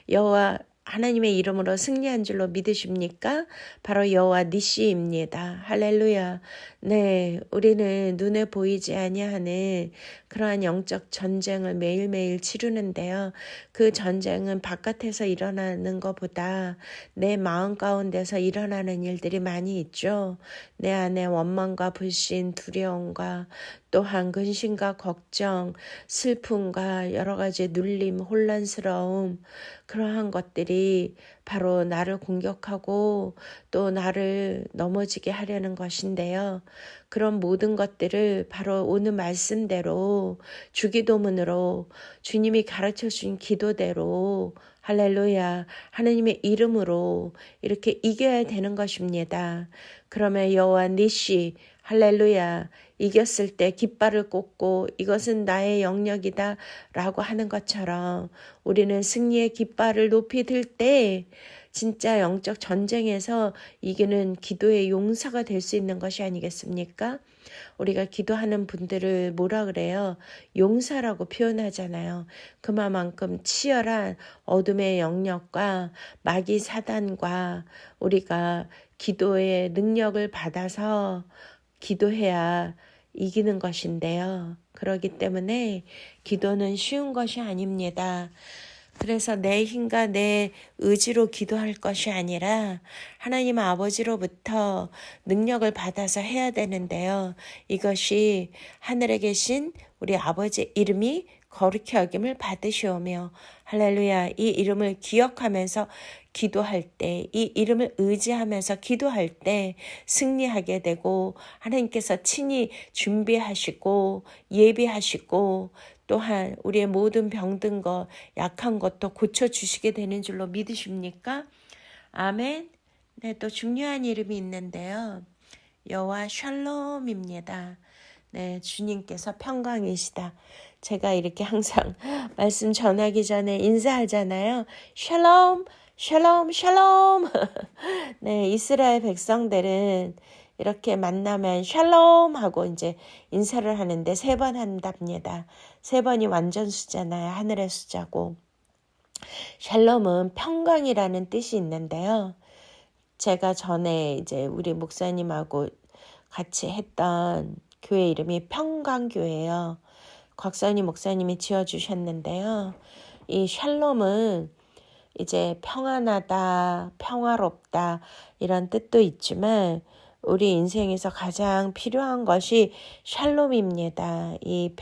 여호와 하나님의 이름으로 승리한 줄로 믿으십니까? 바로 여호와 니시입니다. 할렐루야. 네, 우리는 눈에 보이지 아니하는 그러한 영적 전쟁을 매일매일 치르는데요. 그 전쟁은 바깥에서 일어나는 것보다 내 마음 가운데서 일어나는 일들이 많이 있죠. 내 안에 원망과 불신, 두려움과 또한 근심과 걱정, 슬픔과 여러 가지 눌림, 혼란스러움, 그러한 것들이 바로 나를 공격하고 또 나를 넘어지게 하려는 것인데요. 그런 모든 것들을 바로 오늘 말씀대로 주기도문으로 주님이 가르쳐 주신 기도대로 할렐루야 하나님의 이름으로 이렇게 이겨야 되는 것입니다. 그러면 여호와 니시 할렐루야 이겼을 때 깃발을 꽂고 이것은 나의 영역이다 라고 하는 것처럼 우리는 승리의 깃발을 높이 들 때 진짜 영적 전쟁에서 이기는 기도의 용사가 될 수 있는 것이 아니겠습니까? 우리가 기도하는 분들을 뭐라 그래요? 용사라고 표현하잖아요. 그만큼 치열한 어둠의 영역과 마귀 사단과 우리가 기도의 능력을 받아서 기도해야 이기는 것인데요. 그렇기 때문에 기도는 쉬운 것이 아닙니다. 그래서 내 힘과 내 의지로 기도할 것이 아니라 하나님 아버지로부터 능력을 받아서 해야 되는데요. 이것이 하늘에 계신 우리 아버지 이름이 거룩히 여김을 받으시오며 할렐루야 이 이름을 기억하면서 기도할 때 이 이름을 의지하면서 기도할 때 승리하게 되고 하나님께서 친히 준비하시고 예비하시고 또한 우리의 모든 병든 것 약한 것도 고쳐주시게 되는 줄로 믿으십니까? 아멘. 네, 또 중요한 이름이 있는데요. 여호와 샬롬입니다. 네, 주님께서 평강이시다. 제가 이렇게 항상 말씀 전하기 전에 인사하잖아요. 샬롬, 샬롬, 샬롬. 네, 이스라엘 백성들은 이렇게 만나면 샬롬 하고 이제 인사를 하는데 3번 한답니다. 3번이 완전 숫자잖아요. 하늘의 숫자고. 샬롬은 평강이라는 뜻이 있는데요. 제가 전에 이제 우리 목사님하고 같이 했던 교회 이름이 평강교회예요. 곽선희 목사님이 지어주셨는데요. 이 샬롬은 이제 평안하다, 평화롭다 이런 뜻도 있지만 우리 인생에서 가장 필요한 것이 샬롬입니다. 이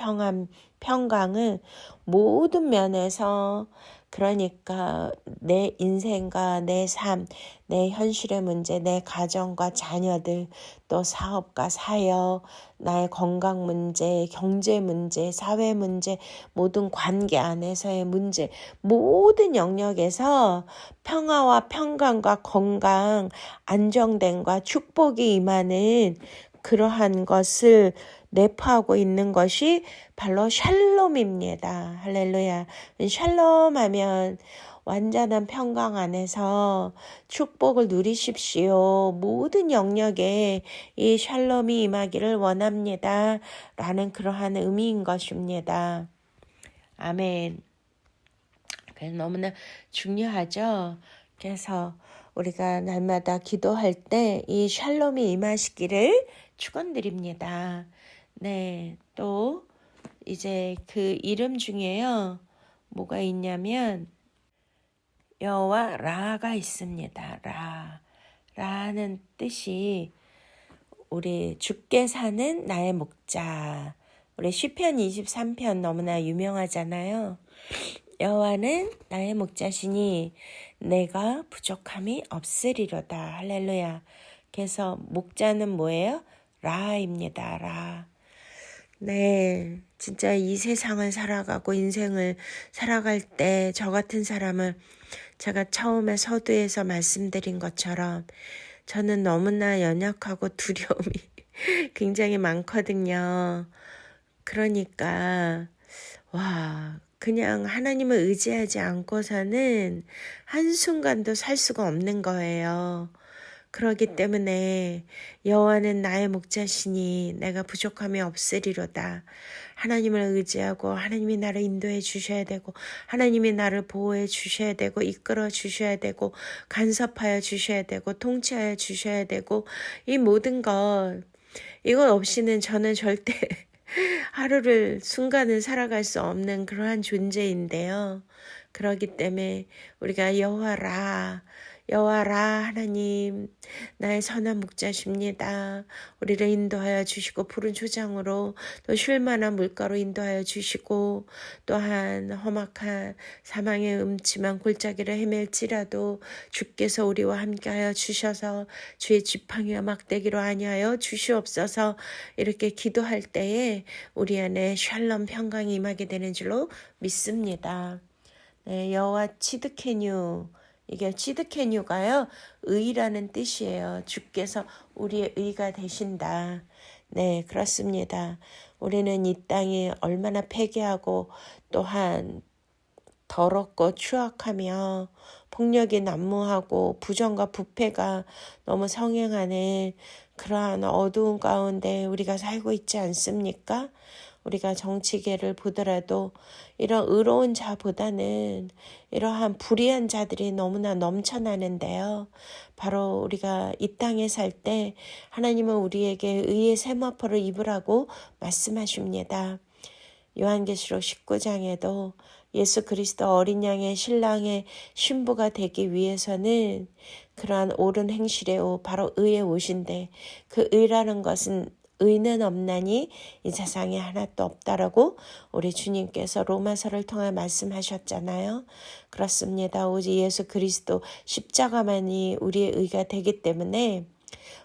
평강은 모든 면에서 그러니까 내 인생과 내 삶, 내 현실의 문제, 내 가정과 자녀들, 또 사업과 사역, 나의 건강 문제, 경제 문제, 사회 문제, 모든 관계 안에서의 문제, 모든 영역에서 평화와 평강과 건강, 안정됨과 축복이 임하는 그러한 것을 내포하고 있는 것이 바로 샬롬입니다. 할렐루야. 샬롬 하면 완전한 평강 안에서 축복을 누리십시오. 모든 영역에 이 샬롬이 임하기를 원합니다. 라는 그러한 의미인 것입니다. 아멘. 그래서 너무나 중요하죠. 그래서 우리가 날마다 기도할 때 이 샬롬이 임하시기를 축원드립니다. 네, 또 이제 그 이름 중에요. 뭐가 있냐면 여호와 라가 있습니다. 라는 뜻이 우리 주께 사는 나의 목자. 우리 시편 23편 너무나 유명하잖아요. 여호와는 나의 목자시니 내가 부족함이 없으리로다. 할렐루야. 그래서 목자는 뭐예요? 라입니다. 라. 네, 진짜 이 세상을 살아가고 인생을 살아갈 때 저 같은 사람은 제가 처음에 서두에서 말씀드린 것처럼 저는 너무나 연약하고 두려움이 굉장히 많거든요. 그러니까 그냥 하나님을 의지하지 않고서는 한순간도 살 수가 없는 거예요. 그렇기 때문에 여호와는 나의 목자시니 내가 부족함이 없으리로다. 하나님을 의지하고 하나님이 나를 인도해 주셔야 되고 하나님이 나를 보호해 주셔야 되고 이끌어 주셔야 되고 간섭하여 주셔야 되고 통치하여 주셔야 되고 이 모든 것 이것 없이는 저는 절대 순간을 살아갈 수 없는 그러한 존재인데요. 그렇기 때문에 우리가 여호와라 여호와라 하나님, 나의 선한 목자십니다. 우리를 인도하여 주시고 푸른 초장으로 또 쉴만한 물가로 인도하여 주시고, 또한 험악한 사망의 음침한 골짜기를 헤맬지라도 주께서 우리와 함께하여 주셔서 주의 지팡이와 막대기로 아니하여 주시옵소서. 이렇게 기도할 때에 우리 안에 샬롬 평강이 임하게 되는 줄로 믿습니다. 네, 여호와 치드케뉴, 이게 치드케뉴가요, 의라는 뜻이에요. 주께서 우리의 의가 되신다. 네, 그렇습니다. 우리는 이 땅이 얼마나 패괴하고 또한 더럽고 추악하며 폭력이 난무하고 부정과 부패가 너무 성행하는 그러한 어두운 가운데 우리가 살고 있지 않습니까? 우리가 정치계를 보더라도 이런 의로운 자보다는 이러한 불의한 자들이 너무나 넘쳐나는데요. 바로 우리가 이 땅에 살 때 하나님은 우리에게 의의 세마포를 입으라고 말씀하십니다. 요한계시록 19장에도 예수 그리스도 어린 양의 신랑의 신부가 되기 위해서는 그러한 옳은 행실의 옷, 바로 의의 옷인데, 그 의라는 것은 의는 없나니 이 세상에 하나도 없다라고 우리 주님께서 로마서를 통해 말씀하셨잖아요. 그렇습니다. 오직 예수 그리스도 십자가만이 우리의 의가 되기 때문에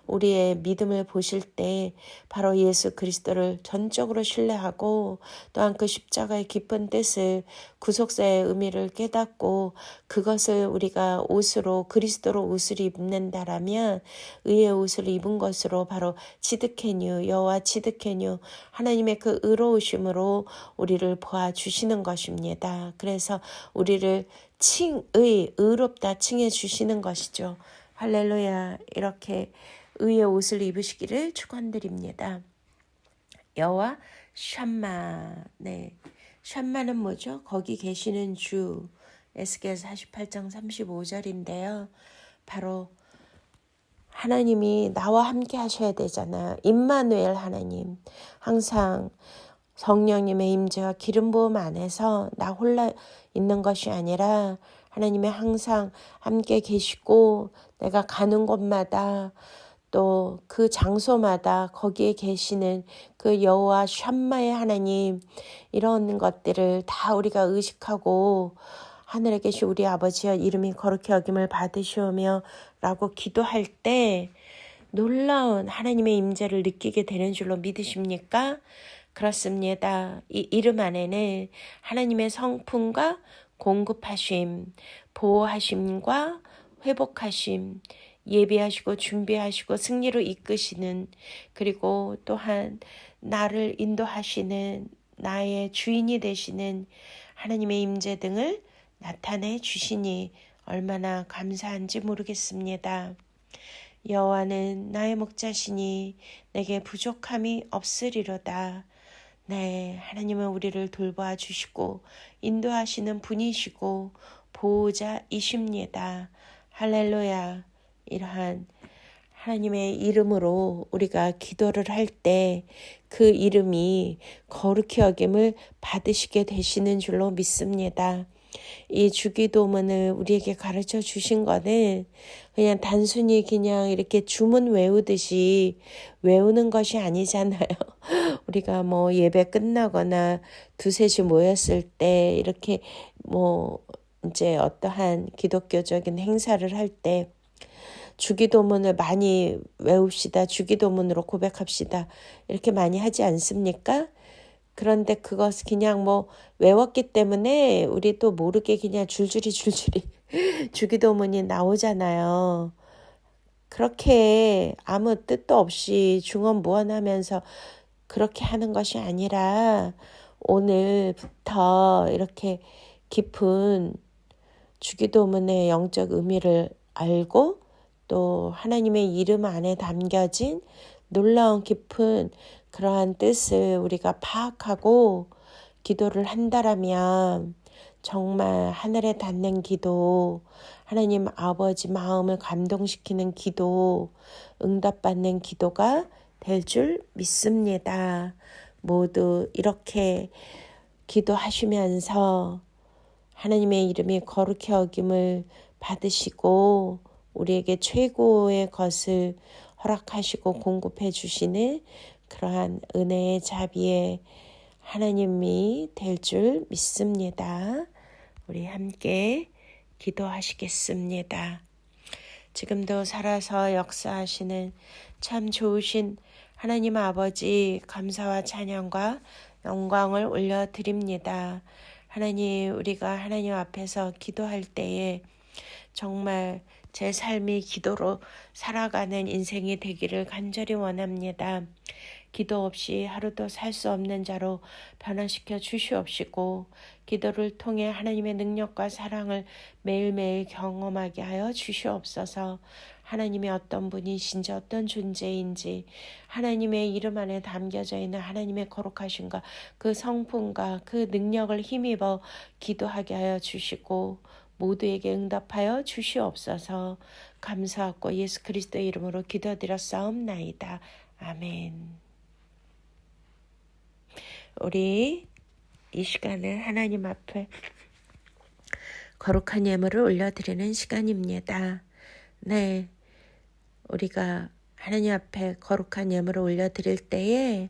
우리의 믿음을 보실 때 바로 예수 그리스도를 전적으로 신뢰하고, 또한 그 십자가의 깊은 뜻을, 구속사의 의미를 깨닫고 그것을 우리가 옷으로, 그리스도로 옷을 입는다라면 의의 옷을 입은 것으로 바로 치드케뉴, 여호와 치드케뉴, 하나님의 그 의로우심으로 우리를 보아주시는 것입니다. 그래서 우리를 의롭다 칭해 주시는 것이죠. 할렐루야. 이렇게 의의 옷을 입으시기를 축원드립니다. 여호와 샴마. 네, 샴마는 뭐죠? 거기 계시는 주. 에스겔 48장 35절인데요. 바로 하나님이 나와 함께 하셔야 되잖아요. 임마누엘 하나님. 항상 성령님의 임재와 기름 부음 안에서 나 홀라 있는 것이 아니라 하나님이 항상 함께 계시고, 내가 가는 곳마다 또 그 장소마다 거기에 계시는 그 여호와 샴마의 하나님, 이런 것들을 다 우리가 의식하고 하늘에 계신 우리 아버지여 이름이 거룩히 여김을 받으시오며 라고 기도할 때 놀라운 하나님의 임재를 느끼게 되는 줄로 믿으십니까? 그렇습니다. 이 이름 안에는 하나님의 성품과 공급하심, 보호하심과 회복하심, 예비하시고 준비하시고 승리로 이끄시는, 그리고 또한 나를 인도하시는 나의 주인이 되시는 하나님의 임재 등을 나타내 주시니 얼마나 감사한지 모르겠습니다. 여호와는 나의 목자시니 내게 부족함이 없으리로다. 네, 하나님은 우리를 돌보아 주시고 인도하시는 분이시고 보호자이십니다. 할렐루야. 이러한 하나님의 이름으로 우리가 기도를 할 때 그 이름이 거룩히 여김을 받으시게 되시는 줄로 믿습니다. 이 주기도문을 우리에게 가르쳐 주신 거는 그냥 단순히 그냥 이렇게 주문 외우듯이 외우는 것이 아니잖아요. 우리가 뭐 예배 끝나거나 두세 시 모였을 때 이렇게 뭐 이제 어떠한 기독교적인 행사를 할 때 주기도문을 많이 외웁시다. 주기도문으로 고백합시다. 이렇게 많이 하지 않습니까? 그런데 그것 그냥 뭐 외웠기 때문에 우리 또 모르게 그냥 줄줄이 주기도문이 나오잖아요. 그렇게 아무 뜻도 없이 중언부언하면서 그렇게 하는 것이 아니라 오늘부터 이렇게 깊은 주기도문의 영적 의미를 알고 또 하나님의 이름 안에 담겨진 놀라운 깊은 그러한 뜻을 우리가 파악하고 기도를 한다라면 정말 하늘에 닿는 기도, 하나님 아버지 마음을 감동시키는 기도, 응답받는 기도가 될 줄 믿습니다. 모두 이렇게 기도하시면서 하나님의 이름이 거룩히 여김을 받으시고 우리에게 최고의 것을 허락하시고 공급해 주시는 그러한 은혜의 자비의 하나님이 될 줄 믿습니다. 우리 함께 기도하시겠습니다. 지금도 살아서 역사하시는 참 좋으신 하나님 아버지, 감사와 찬양과 영광을 올려드립니다. 하나님, 우리가 하나님 앞에서 기도할 때에 정말 제 삶이 기도로 살아가는 인생이 되기를 간절히 원합니다. 기도 없이 하루도 살 수 없는 자로 변화시켜 주시옵시고, 기도를 통해 하나님의 능력과 사랑을 매일매일 경험하게 하여 주시옵소서. 하나님의 어떤 분이신지 어떤 존재인지, 하나님의 이름 안에 담겨져 있는 하나님의 거룩하심과 그 성품과 그 능력을 힘입어 기도하게 하여 주시고, 모두에게 응답하여 주시옵소서. 감사하고 예수 그리스도의 이름으로 기도드렸사옵나이다. 아멘. 우리 이 시간은 하나님 앞에 거룩한 예물을 올려드리는 시간입니다. 네, 우리가 하나님 앞에 거룩한 예물을 올려드릴 때에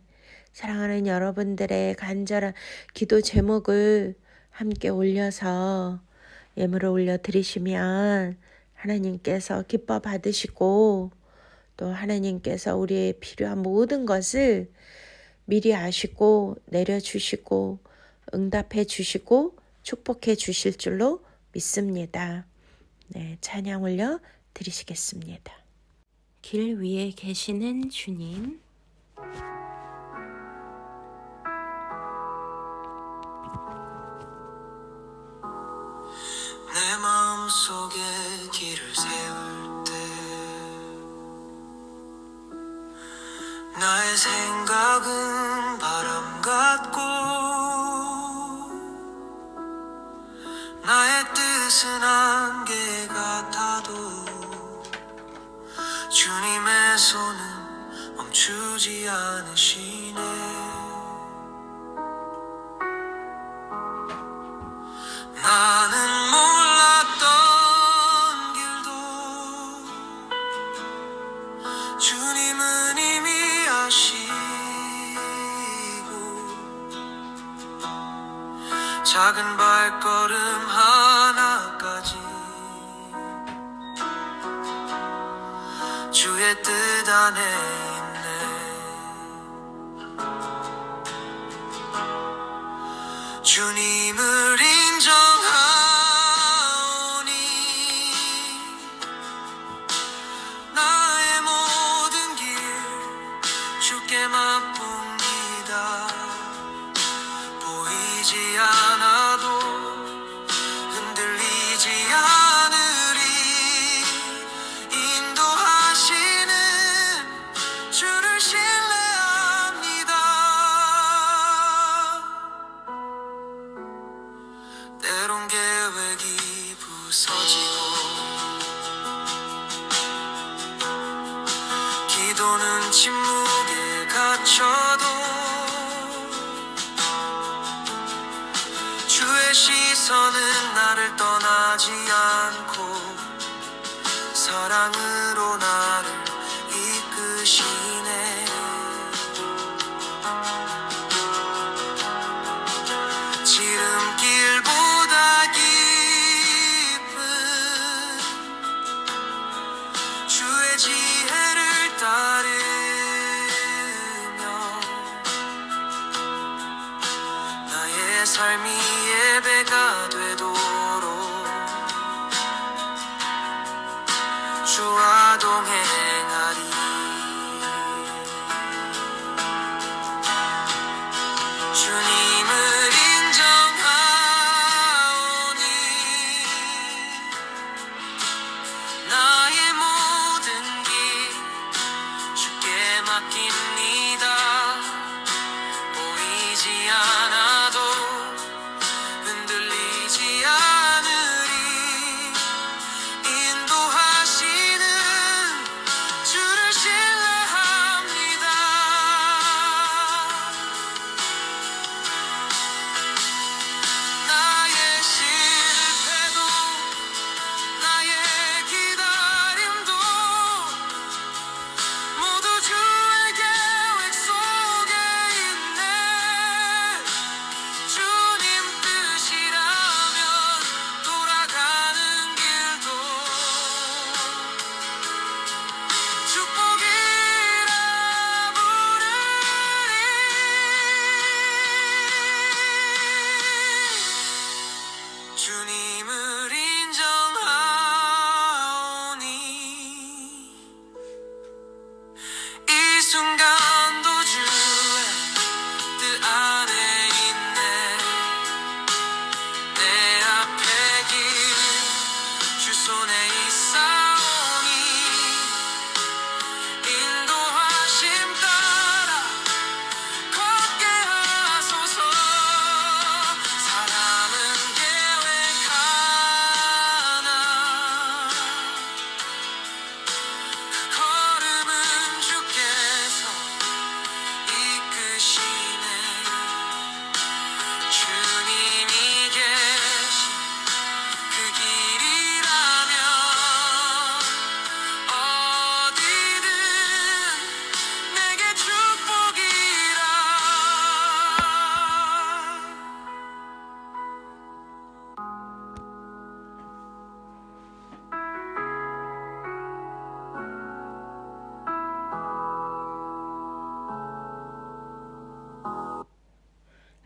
사랑하는 여러분들의 간절한 기도 제목을 함께 올려서 예물을 올려드리시면 하나님께서 기뻐 받으시고, 또 하나님께서 우리의 필요한 모든 것을 미리 아시고 내려주시고 응답해 주시고 축복해 주실 줄로 믿습니다. 네, 찬양 올려 드리시겠습니다. 길 위에 계시는 주님, 내 마음속에 길을 세울 때 나의 생각은 바람 같고 나의 뜻은 안개 같아도 주님의 손은 멈추지 않으시네. 나는 몰랐던 길도 주님은 이미 아시고 작은 발걸음 하나까지 주의 뜻 안에 있네. 주님을 인정하오니 나의 모든 길 주께 맡깁니다. 보이지 않아도 흔들리지 않으리 인도하시는 주를 신뢰합니다. 때론 계획이 부서지고 기도는 침묵에 갇혀도 주의 시선은 나를 떠나지 않고 사랑으로 나를 이끄시네. 지름길보다 깊은 주의 지혜를 따르며 나의 삶이 예배가 되도록 주와 동행하리. 주님을 인정하오니 나의 모든 길 주께 맡깁니다. 보이지 않아도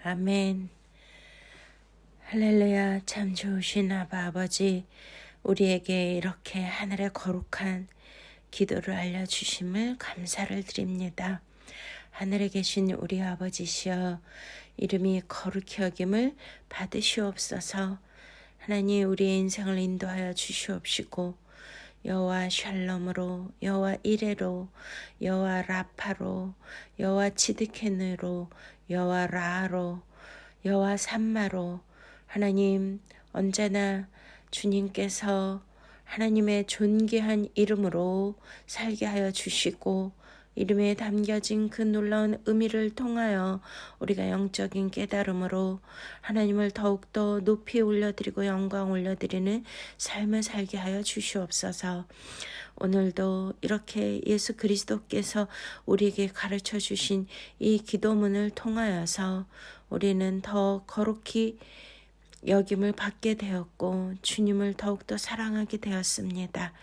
아멘. 할렐루야. 참 좋으신 아버지, 우리에게 이렇게 하늘의 거룩한 기도를 알려주심을 감사를 드립니다. 하늘에 계신 우리 아버지시여, 이름이 거룩히 여김을 받으시옵소서. 하나님, 우리의 인생을 인도하여 주시옵시고, 여호와 샬롬으로, 여호와 이레로, 여호와 라파로, 여호와 치드케느로, 여호와 라로, 여호와 삼마로, 하나님 언제나 주님께서 하나님의 존귀한 이름으로 살게 하여 주시고, 이름에 담겨진 그 놀라운 의미를 통하여 우리가 영적인 깨달음으로 하나님을 더욱더 높이 올려드리고 영광 올려드리는 삶을 살게 하여 주시옵소서. 오늘도 이렇게 예수 그리스도께서 우리에게 가르쳐 주신 이 기도문을 통하여서 우리는 더 거룩히 여김을 받게 되었고 주님을 더욱더 사랑하게 되었습니다.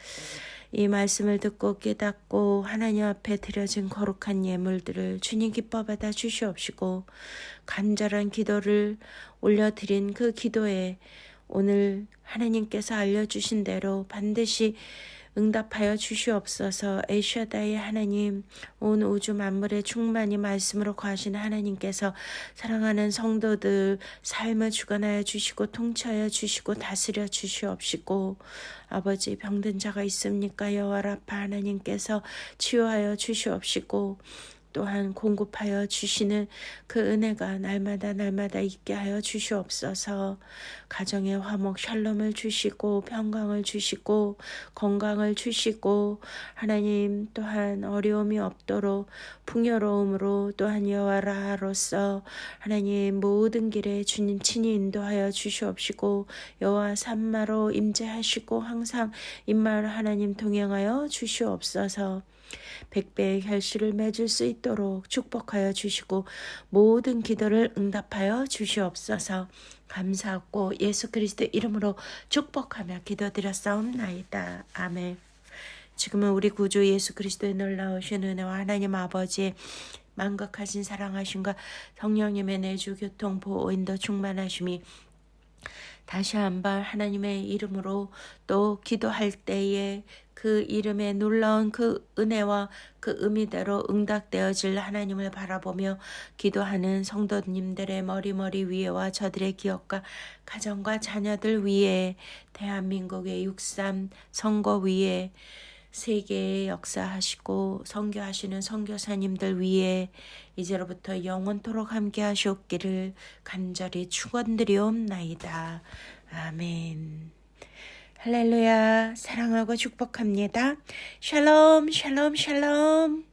이 말씀을 듣고 깨닫고 하나님 앞에 드려진 거룩한 예물들을 주님 기뻐 받아 주시옵시고, 간절한 기도를 올려드린 그 기도에 오늘 하나님께서 알려주신 대로 반드시 응답하여 주시옵소서. 엘샤다이 하나님, 온 우주 만물의 충만히 말씀으로 거하신 하나님께서 사랑하는 성도들 삶을 주관하여 주시고 통치하여 주시고 다스려 주시옵시고, 아버지 병든 자가 있습니까? 여호와 라파 하나님께서 치유하여 주시옵시고, 또한 공급하여 주시는 그 은혜가 날마다 있게 하여 주시옵소서. 가정의 화목 샬롬을 주시고 평강을 주시고 건강을 주시고, 하나님 또한 어려움이 없도록 풍요로움으로 또한 여호와라로서 하나님 모든 길에 주님 친히 인도하여 주시옵시고, 여호와 삼마로 임재하시고 항상 임마을 하나님 동행하여 주시옵소서. 백배의 결실을 맺을 수 있도록 축복하여 주시고 모든 기도를 응답하여 주시옵소서. 감사하고 예수 그리스도 이름으로 축복하며 기도드렸사옵나이다. 아멘. 지금은 우리 구주 예수 그리스도의 놀라우신 은혜와 하나님 아버지의 만극하신 사랑하심과 성령님의 내주 교통 보호 인도 충만하심이 다시 한번 하나님의 이름으로 또 기도할 때에 그 이름의 놀라운 그 은혜와 그 의미대로 응답되어질 하나님을 바라보며 기도하는 성도님들의 머리 위에와 저들의 기업과 가정과 자녀들 위에, 대한민국의 6.3 선거 위에, 세계에 역사하시고 선교하시는 선교사님들 위에 이제로부터 영원토록 함께 하시옵기를 간절히 축원드리옵나이다. 아멘. 할렐루야. 사랑하고 축복합니다. 샬롬 샬롬 샬롬.